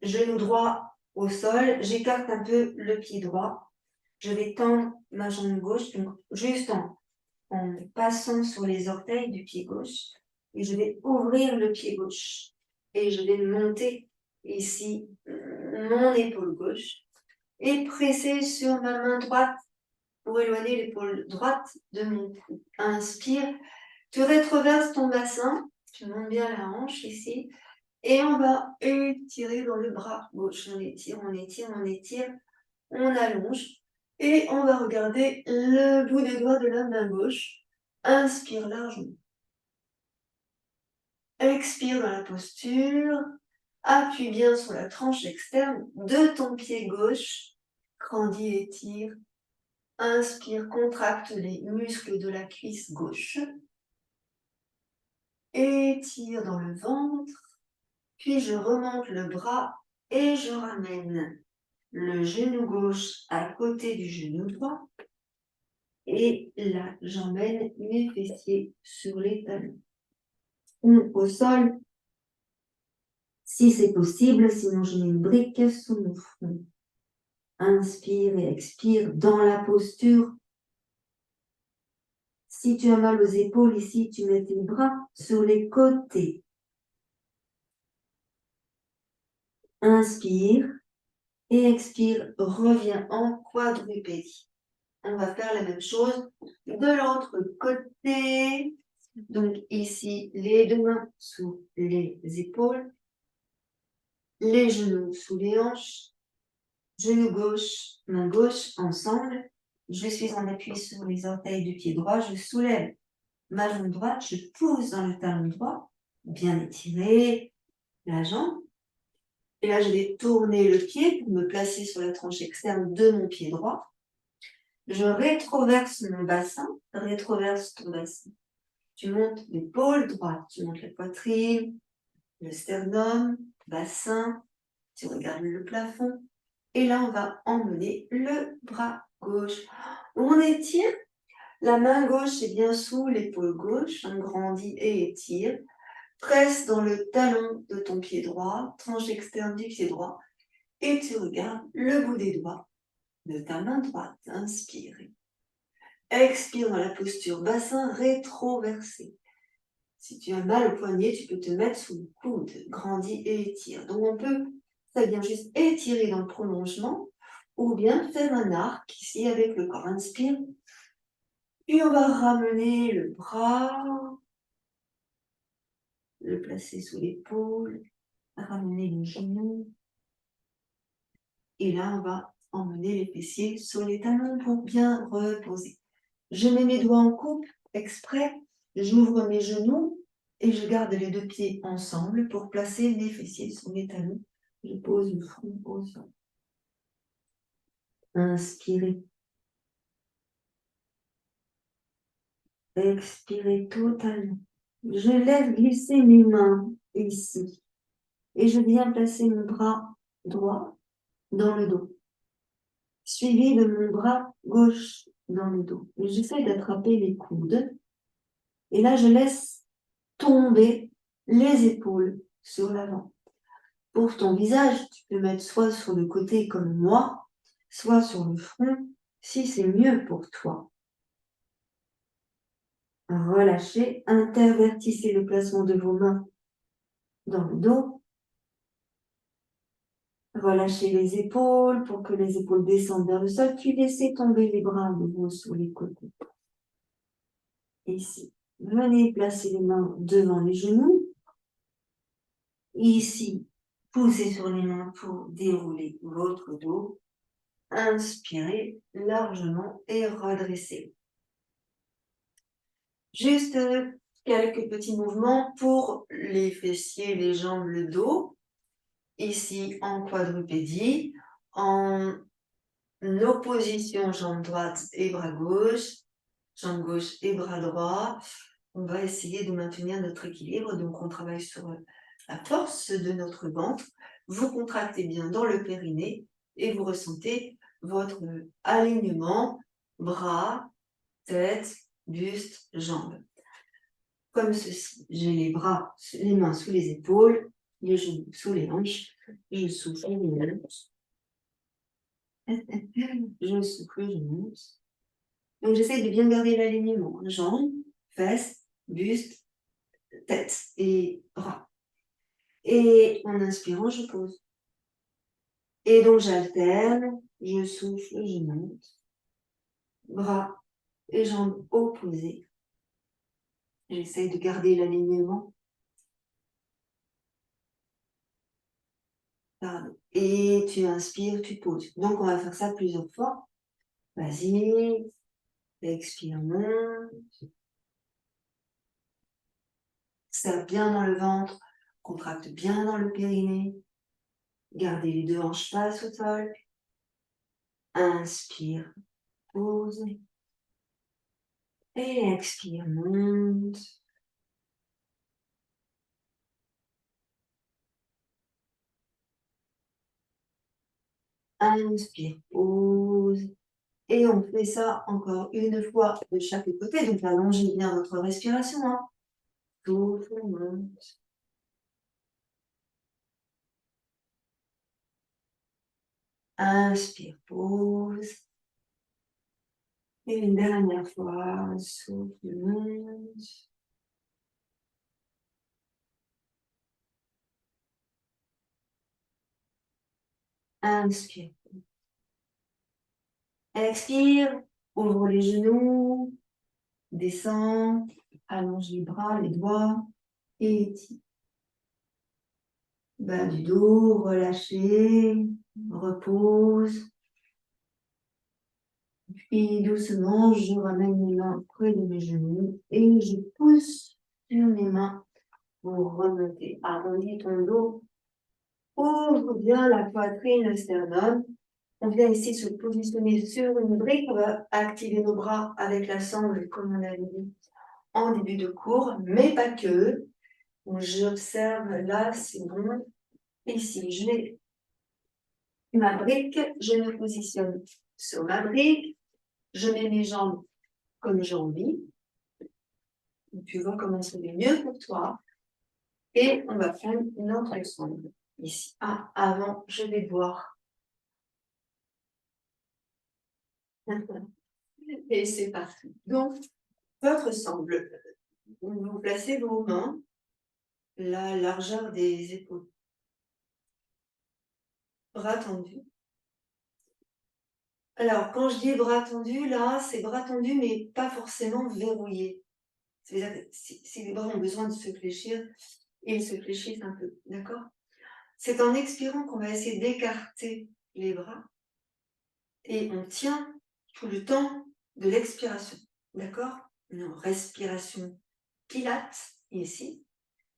genou droit au sol. J'écarte un peu le pied droit. Je vais tendre ma jambe gauche, donc juste en passant sur les orteils du pied gauche. Et je vais ouvrir le pied gauche. Et je vais monter ici mon épaule gauche. Et presser sur ma main droite pour éloigner l'épaule droite de mon cou. Inspire. Tu rétroverses ton bassin. Tu montes bien la hanche ici. Et on va étirer dans le bras gauche. On étire, on étire, on étire. On allonge. Et on va regarder le bout des doigts de la main gauche. Inspire largement. Expire dans la posture. Appuie bien sur la tranche externe de ton pied gauche. Grandis et étire. Inspire, contracte les muscles de la cuisse gauche. Étire dans le ventre. Puis je remonte le bras et je ramène le genou gauche à côté du genou droit. Et là, j'emmène mes fessiers sur les talons. Ou au sol, si c'est possible, sinon je mets une brique sous mon front. Inspire et expire dans la posture. Si tu as mal aux épaules ici, tu mets tes bras sur les côtés. Inspire et expire, reviens en quadrupédie. On va faire la même chose de l'autre côté. Donc ici, les deux mains sous les épaules, les genoux sous les hanches, genou gauche, main gauche ensemble. Je suis en appui sur les orteils du pied droit, je soulève ma jambe droite, je pousse dans le talon droit, bien étiré la jambe. Et là, je vais tourner le pied pour me placer sur la tranche externe de mon pied droit. Je rétroverse mon bassin, rétroverse ton bassin. Tu montes l'épaule droite, tu montes la poitrine, le sternum, bassin, tu regardes le plafond. Et là, on va emmener le bras gauche. On étire, la main gauche est bien sous l'épaule gauche, on grandit et étire. Presse dans le talon de ton pied droit, tranche externe du pied droit, et tu regardes le bout des doigts de ta main droite. Inspire. Expire dans la posture bassin rétroversé. Si tu as mal au poignet, tu peux te mettre sous le coude. Grandis et étire. Donc on peut très bien juste étirer dans le prolongement ou bien faire un arc ici avec le corps. Inspire. Puis on va ramener le bras placer sous l'épaule, ramener le genou. Et là, on va emmener les fessiers sur les talons pour bien reposer. Je mets mes doigts en coupe exprès, j'ouvre mes genoux et je garde les deux pieds ensemble pour placer les fessiers sur les talons. Je pose le front au sol. Inspirez. Expirez totalement. Je laisse glisser mes mains ici. Et je viens placer mon bras droit dans le dos, suivi de mon bras gauche dans le dos. Et j'essaie d'attraper les coudes. Et là, je laisse tomber les épaules sur l'avant. Pour ton visage, tu peux mettre soit sur le côté comme moi, soit sur le front, si c'est mieux pour toi. Relâchez, intervertissez le placement de vos mains dans le dos. Relâchez les épaules pour que les épaules descendent vers le sol, puis laissez tomber les bras de nouveau sur les côtés. Ici, venez placer les mains devant les genoux. Ici, poussez sur les mains pour dérouler votre dos. Inspirez largement et redressez. Juste quelques petits mouvements pour les fessiers, les jambes, le dos. Ici, en quadrupédie, en opposition jambe droite et bras gauche, jambe gauche et bras droit. On va essayer de maintenir notre équilibre. Donc, on travaille sur la force de notre ventre. Vous contractez bien dans le périnée et vous ressentez votre alignement, bras, tête, buste, jambes. Comme ceci. J'ai les bras, les mains sous les épaules, les genoux sous les hanches. Je souffle, je monte. Je souffle, je monte. Donc, j'essaie de bien garder l'alignement. Jambes, fesses, buste, tête et bras. Et en inspirant, je pose. Et donc, j'alterne, je souffle, je monte. Bras et jambes opposées. J'essaie de garder l'alignement. Pardon. Et tu inspires, tu poses. Donc, on va faire ça plusieurs fois. Vas-y. Expire, monte. Serre bien dans le ventre. Contracte bien dans le périnée. Gardez les deux hanches face au sol. Inspire, pose. Et expire, monte. Inspire, pose. Et on fait ça encore une fois de chaque côté. Donc, allongez bien votre respiration. Hein. Souffle, monte. Inspire, pose. Et une dernière fois, souffle, monte. Inspire. Expire, ouvre les genoux, descends, allonge les bras, les doigts, et étire. Bas du dos, relâchez, repose. Puis doucement, je ramène mes mains près de mes genoux et je pousse sur mes mains pour remonter. Arrondis ton dos, ouvre bien la poitrine, le sternum. On vient ici se positionner sur une brique. On va activer nos bras avec la sangle, comme on avait dit en début de cours, mais pas que. J'observe là, c'est bon. Ici, je mets ma brique, je me positionne sur ma brique, je mets mes jambes comme j'ai envie. Tu vois comment c'est le mieux pour toi. Et on va faire une autre sangle. Ici. Ah, avant, je vais boire. Et c'est parti. Donc, votre sangle. Vous placez vos mains la largeur des épaules. Bras tendus. Alors, quand je dis bras tendus, là, c'est bras tendus, mais pas forcément verrouillés. C'est-à-dire que si les bras ont besoin de se fléchir, ils se fléchissent un peu, d'accord? C'est en expirant qu'on va essayer d'écarter les bras et on tient tout le temps de l'expiration, d'accord? Une respiration pilate ici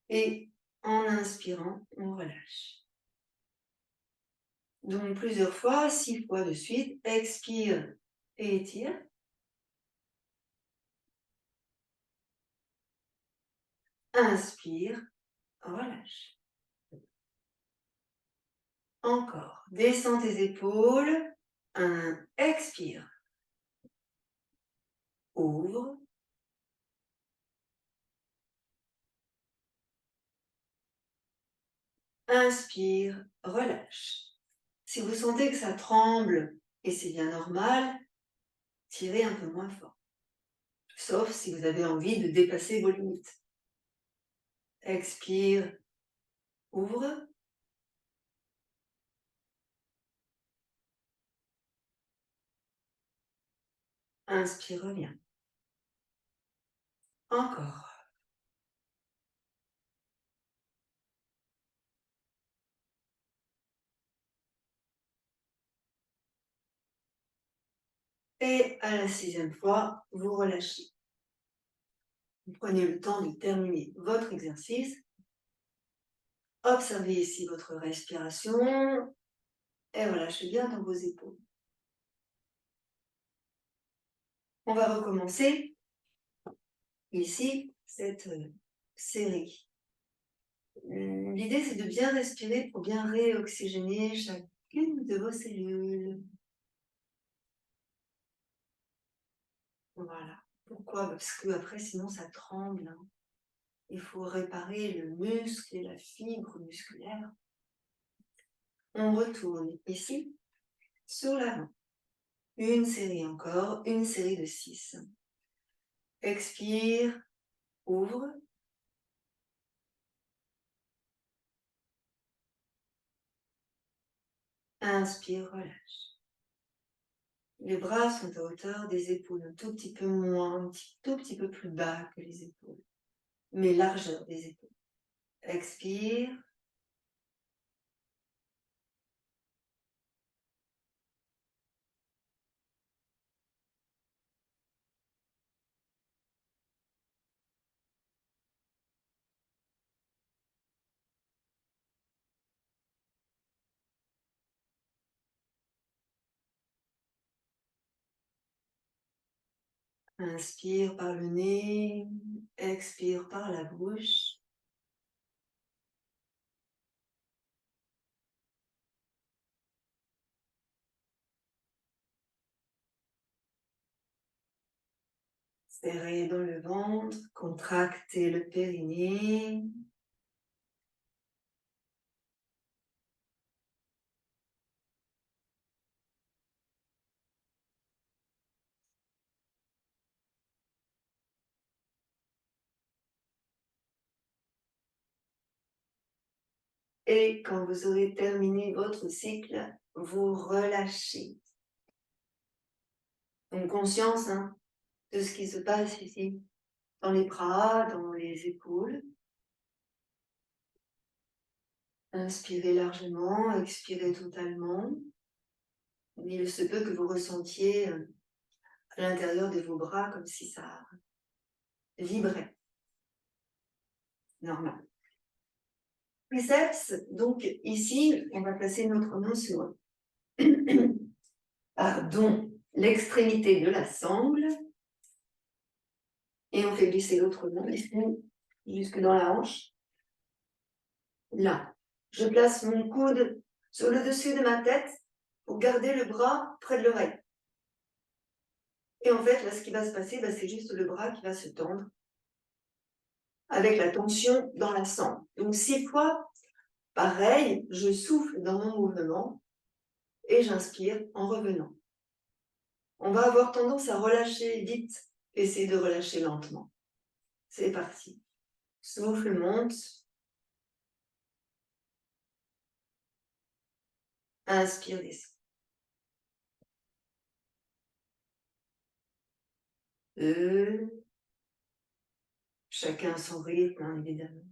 et en inspirant, on relâche. Donc plusieurs fois, 6 fois de suite, expire et étire. Inspire, relâche. Encore, descends tes épaules, expire, ouvre, inspire, relâche. Si vous sentez que ça tremble, et c'est bien normal, tirez un peu moins fort. Sauf si vous avez envie de dépasser vos limites. Expire, ouvre. Inspire, reviens. Encore. Et à la 6e fois, vous relâchez. Vous prenez le temps de terminer votre exercice. Observez ici votre respiration et relâchez bien dans vos épaules. On va recommencer ici cette série. L'idée, c'est de bien respirer pour bien réoxygéner chacune de vos cellules. Voilà. Pourquoi? Parce que après, sinon, ça tremble, hein. Il faut réparer le muscle et la fibre musculaire. On retourne ici, sur l'avant. Une série encore, une série de 6. Expire, ouvre. Inspire, relâche. Les bras sont à hauteur des épaules, un tout petit peu moins, tout petit peu plus bas que les épaules, mais largeur des épaules. Expire. Inspire par le nez, expire par la bouche. Serrez dans le ventre, contractez le périnée. Et quand vous aurez terminé votre cycle, vous relâchez. Donc conscience de ce qui se passe ici, dans les bras, dans les épaules. Inspirez largement, expirez totalement. Il se peut que vous ressentiez à l'intérieur de vos bras comme si ça vibrait. Normal. Triceps, donc ici, on va placer notre main sur l'extrémité de la sangle et on fait glisser l'autre main ici, jusque dans la hanche. Là, je place mon coude sur le dessus de ma tête pour garder le bras près de l'oreille. Et en fait, là, ce qui va se passer, c'est juste le bras qui va se tendre avec la tension dans la sangle. Donc 6 fois, pareil, je souffle dans mon mouvement et j'inspire en revenant. On va avoir tendance à relâcher vite, essayer de relâcher lentement. C'est parti. Souffle, monte. Inspire, descend. Chacun son rythme, évidemment.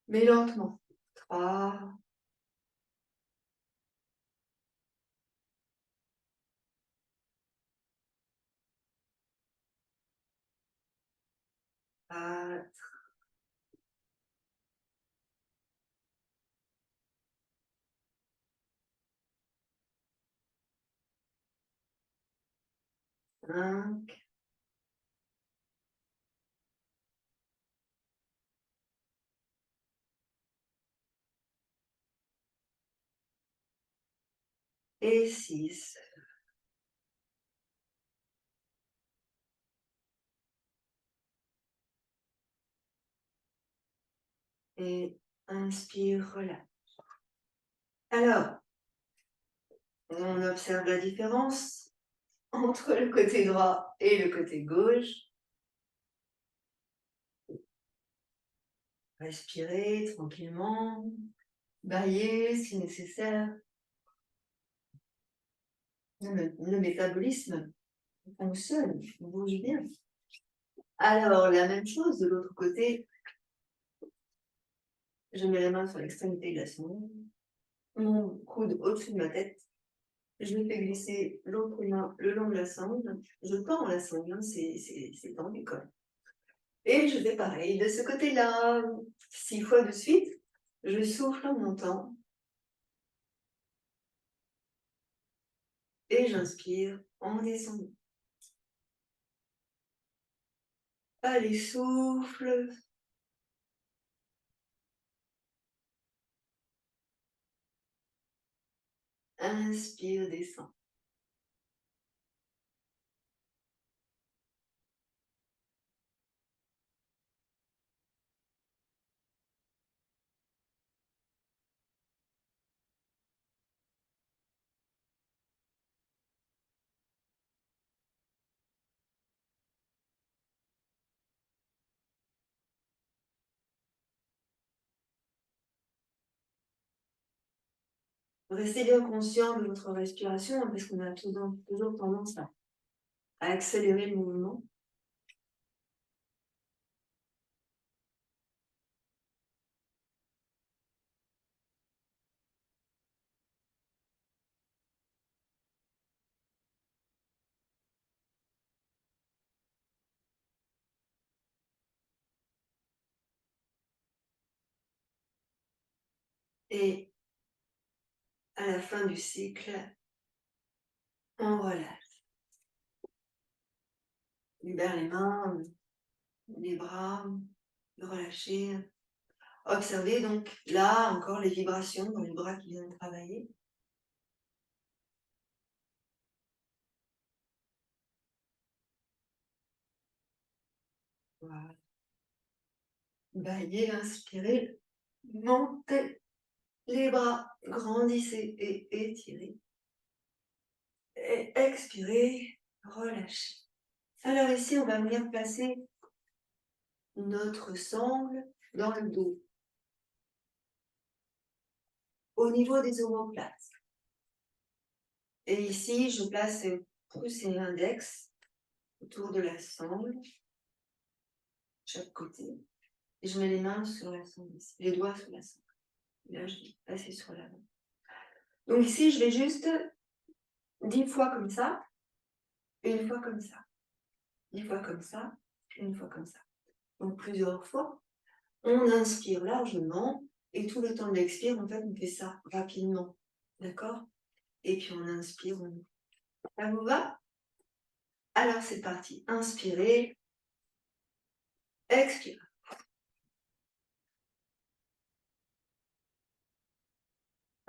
mais lentement. 3, 4, 5, et 6. Et inspire, relâche. Alors, on observe la différence entre le côté droit et le côté gauche. Respirez tranquillement, baillez si nécessaire. Le métabolisme fonctionne, bouge bien. Alors, la même chose de l'autre côté, je mets la main sur l'extrémité de la sonde, mon coude au-dessus de ma tête, je me fais glisser l'autre main le long de la sangle, je tends la sangle, hein, c'est tendu quand même. Et je fais pareil de ce côté-là, 6 fois de suite, je souffle en montant, et j'inspire en descendant. Allez, souffle. Inspire, descend. Restez bien conscient de votre respiration, hein, parce qu'on a toujours tendance à accélérer le mouvement. Et à la fin du cycle, on relâche. Libère les mains, les bras, relâchez. Observez donc là encore les vibrations dans les bras qui viennent travailler. Voilà. Baillez, inspirez, montez les bras, grandissez et étirez. Et expirez, relâchez. Alors ici, on va venir placer notre sangle dans le dos, au niveau des omoplates. Et ici, je place pouce et index autour de la sangle, chaque côté. Et je mets les mains sur la sangle ici, les doigts sur la sangle. Là, je dis passer sur la main. Donc ici, je vais juste 10 fois comme ça, une fois comme ça, 10 fois comme ça, une fois comme ça. Donc plusieurs fois. On inspire largement et tout le temps de l'expire, en fait, on fait ça rapidement. D'accord? Et puis on inspire. Ça vous va? Alors c'est parti. Inspirez, expire.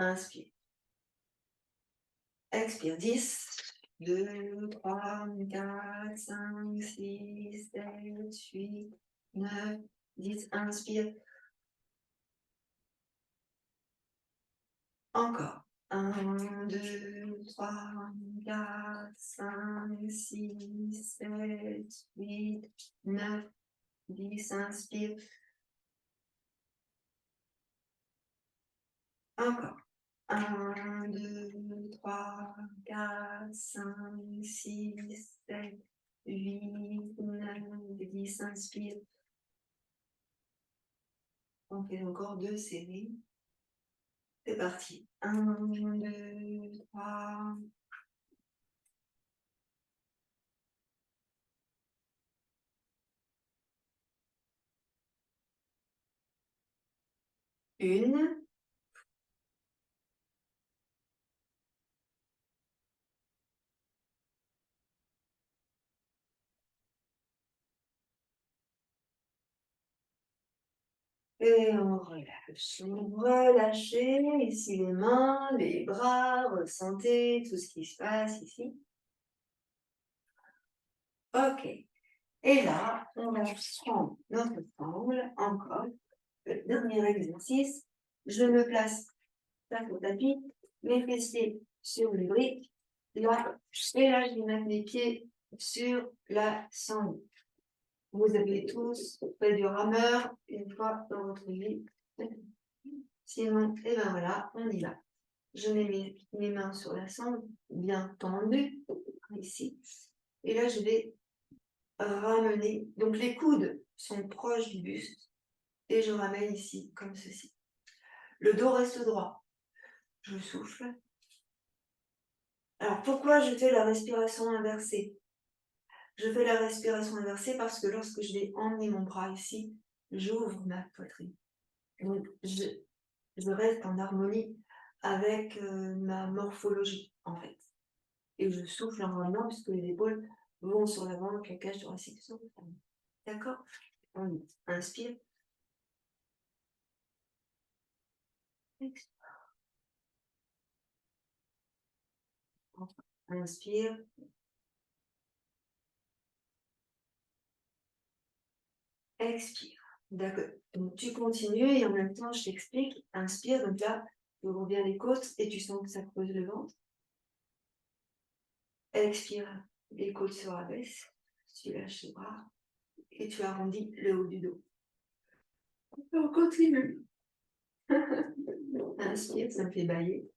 Inspire. Expire. 10, 2, 3, 4, 5, 6, 7, 8, 9, 10. Inspire. Encore. 1, 2, 3, 4, 5, 6, 7, 8, 9, 10. Inspire. Encore. 1, 2, 3, 4, 5, 6, 7, 8, 9, 10. Inspire. On fait encore 2 séries. C'est parti. 1, 2, 3. Une. Et on relâche. Relâchez ici les mains, les bras, ressentez tout ce qui se passe ici. Ok. Et là, on va prendre notre sangle, encore. Le dernier exercice. Je me place face au tapis, mes fessiers sur les briques. Là, et là, je vais mettre mes pieds sur la sangle. Vous avez tous fait du rameur une fois dans votre vie. Sinon, et ben voilà, on y va. Je mets mes mains sur la sangle, bien tendues, ici. Et là, je vais ramener. Donc, les coudes sont proches du buste. Et je ramène ici, comme ceci. Le dos reste droit. Je souffle. Alors, pourquoi je fais la respiration inversée? Je fais la respiration inversée parce que lorsque je vais emmener mon bras ici, j'ouvre ma poitrine. Donc, je reste en harmonie avec ma morphologie, en fait. Et je souffle en revenant puisque les épaules vont sur l'avant, donc la cage thoracique sur le fond. D'accord? On inspire. Inspire. Expire. D'accord. Donc tu continues et en même temps je t'explique. Inspire, donc là, tu ouvres bien les côtes et tu sens que ça creuse le ventre. Expire, les côtes se rabaissent. Tu lâches les bras et tu arrondis le haut du dos. On continue. Inspire, ça me fait bailler.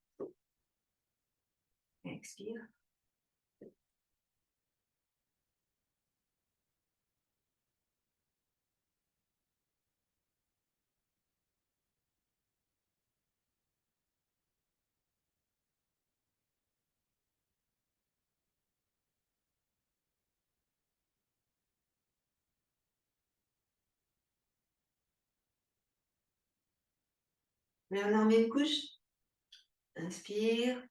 Expire. Mais on en met une couche. Inspire.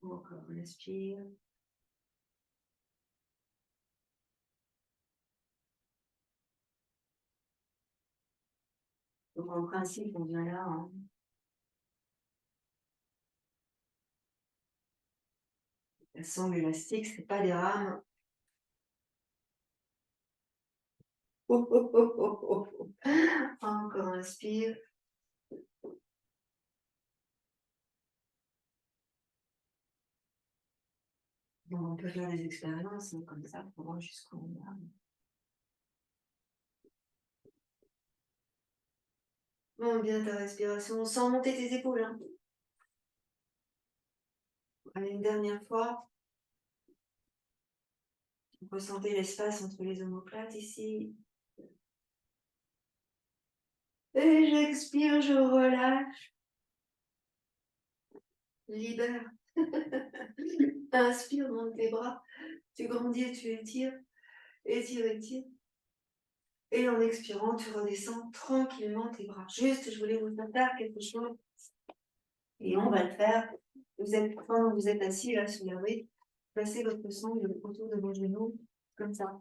Encore, inspire. Donc en principe, on vient là. Hein. La sangle élastique, c'est pas des rames. Oh, oh, oh, oh, oh, oh. Encore inspire. Bon, on peut faire des expériences hein, comme ça pour voir jusqu'où on va. Bon, bien ta respiration sans monter tes épaules. Hein. Allez, une dernière fois. Ressentez l'espace entre les omoplates ici. Et j'expire, je relâche. Libère. Inspire, monte tes bras. Tu grandis et tu étires. Étire, étire. Et en expirant, tu redescends tranquillement tes bras. Juste, je voulais vous faire quelque chose. Et on va le faire. Quand vous êtes assis là sur la brique, placez votre sangle autour de vos genoux, comme ça.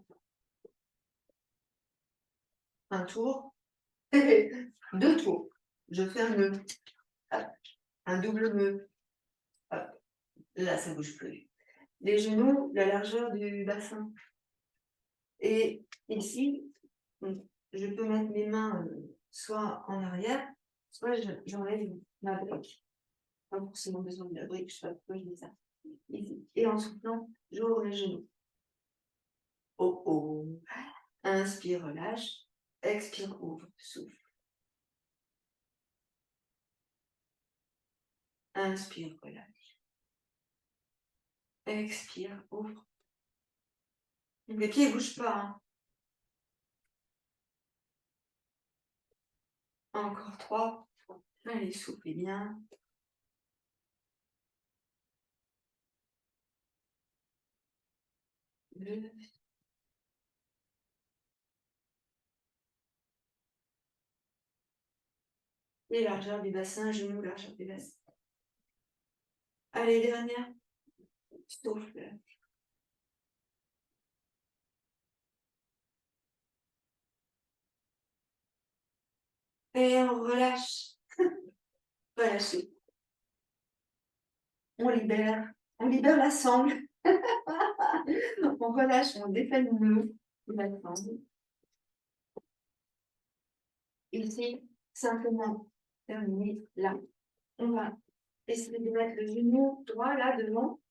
Un tour. 2 tours. Je fais un nœud. Hop. Un double nœud. Hop. Là, ça ne bouge plus. Les genoux, la largeur du bassin. Et ici, je peux mettre mes mains soit en arrière, soit j'enlève ma brique. Pas forcément besoin de la brique, je ne sais pas pourquoi je dis ça. Ici. Et en soufflant, j'ouvre les genoux. Oh oh. Inspire, relâche. Expire, ouvre, souffle. Inspire, relâche. Expire, ouvre. Les pieds ne bougent pas. Hein. Encore 3. Allez, soufflez bien. Deux. Et largeur du bassin, genou, largeur du bassin. Allez, dernière. Souffle. Et on relâche. Relâchez. On libère. On libère la sangle. On relâche, on défait le nœud de la sangle. Ici, simplement terminer là. On va essayer de mettre le genou droit là devant.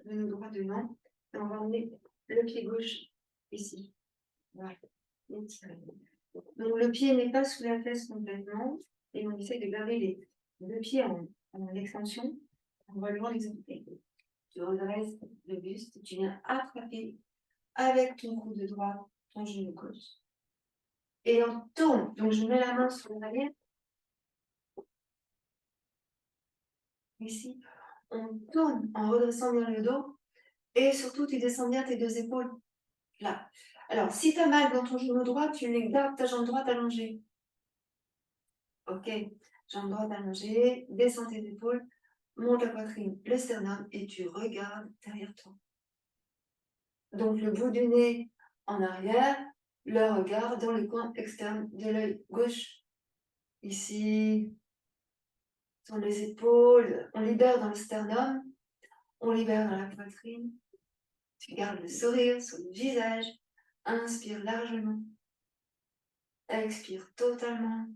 Le genou droit devant. Et on va emmener le pied gauche ici. Voilà. Donc le pied n'est pas sous la fesse complètement. Et on essaie de garder les deux pieds en extension en relevant les orteils. Tu redresses le buste et tu viens attraper avec ton coude droit ton genou gauche. Et on tourne. Donc je mets la main sur l'arrière. Ici, on tourne en redressant bien le dos. Et surtout, tu descends bien tes deux épaules. Là. Alors, si tu as mal dans ton genou droit, tu gardes ta jambe droite allongée. Ok. Jambe droite allongée, descends tes épaules, monte la poitrine, le sternum, et tu regardes derrière toi. Donc, le bout du nez en arrière, le regard dans le coin externe de l'œil gauche. Ici, sur les épaules, on libère dans le sternum, on libère dans la poitrine. Tu gardes le sourire sur le visage. Inspire largement. Expire totalement.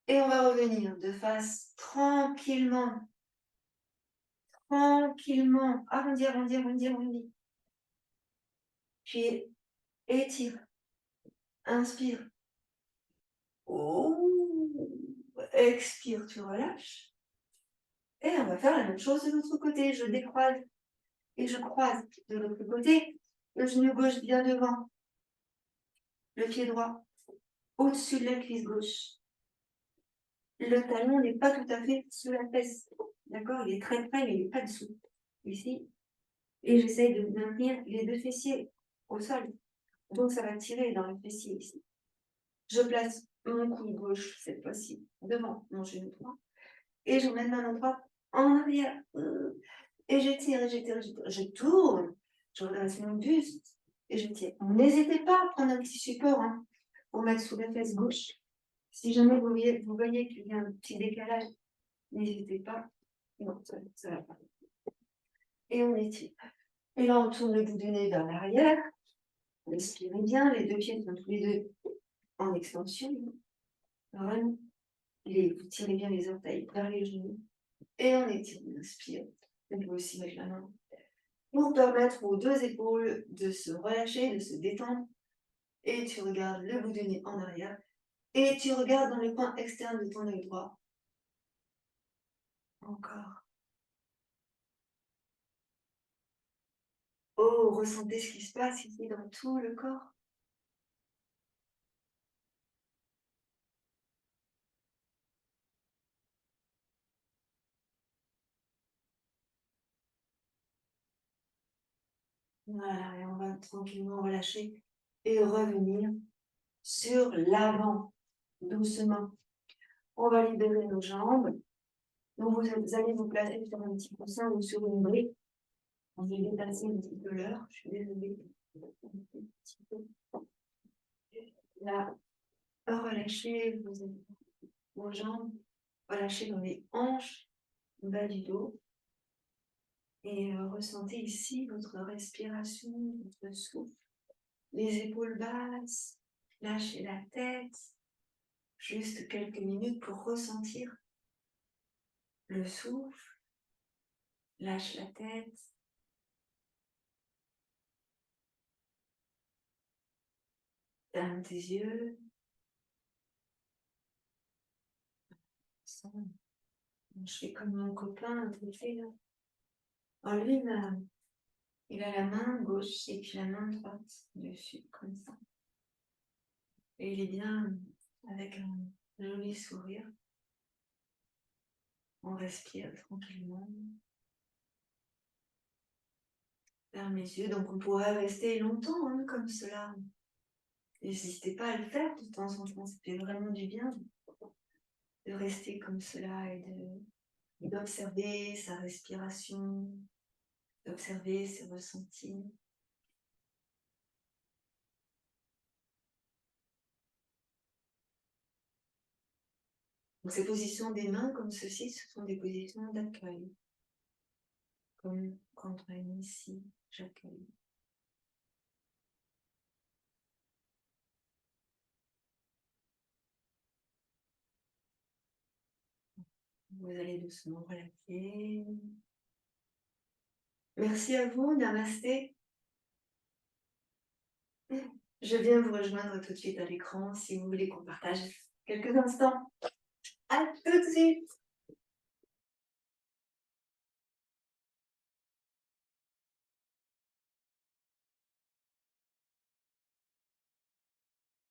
Et on va revenir de face tranquillement. Tranquillement. Arrondir, arrondir, arrondir, arrondir. Puis étire. Inspire. Oh. Expire, tu relâches. Et on va faire la même chose de l'autre côté. Je décroise et je croise de l'autre côté. Le genou gauche bien devant. Le pied droit au-dessus de la cuisse gauche. Le talon n'est pas tout à fait sous la fesse. D'accord? Il est très près, mais il n'est pas dessous. Ici. Et j'essaye de maintenir les deux fessiers au sol. Donc, ça va tirer dans le fessier ici. Je place mon coude gauche, cette fois-ci, devant mon genou droit. Et je mets ma main droite en arrière. Et j'étire, et j'étire, j'étire. Je tourne. Je redresse mon buste. Et je tire. N'hésitez pas à prendre un petit support hein, pour mettre sous la fesse gauche. Si jamais vous voyez qu'il y a un petit décalage, n'hésitez pas. Non, ça va pas. Et on étire. Et là, on tourne le bout du nez vers l'arrière. Respirez bien. Les deux pieds sont tous les deux en extension. Vraiment. Vous tirez bien les orteils vers les genoux. Et on étire. On inspire. On peut aussi mettre la main pour permettre aux deux épaules de se relâcher, de se détendre. Et tu regardes le bout du nez en arrière. Et tu regardes dans le coin externe de ton œil droit. Encore. Oh, ressentez ce qui se passe ici dans tout le corps. Voilà, et on va tranquillement relâcher et revenir sur l'avant, doucement. On va libérer nos jambes. Donc, vous allez vous placer sur un petit coussin ou sur une brique. Je vais déplacer un petit peu l'heure. Je suis désolée. Là, relâchez vos jambes. Relâchez dans les hanches, le bas du dos. Et ressentez ici votre respiration, votre souffle. Les épaules basses. Lâchez la tête. Juste quelques minutes pour ressentir le souffle. Lâche la tête. Ferme tes yeux. ça. Je fais comme mon copain, à côté, là. Alors lui, il a la main gauche et puis la main droite dessus, comme ça. Et il est bien avec un joli sourire. On respire tranquillement. Ferme les yeux, donc on pourrait rester longtemps comme cela. N'hésitez pas à le faire de temps en temps, ça fait vraiment du bien de rester comme cela et d'observer sa respiration, d'observer ses ressentis. Donc ces positions des mains comme ceci, ce sont des positions d'accueil. Comme quand on est ici, j'accueille. Vous allez doucement relaxer. Merci à vous, namasté. Je viens vous rejoindre tout de suite à l'écran si vous voulez qu'on partage quelques instants. À tout de suite.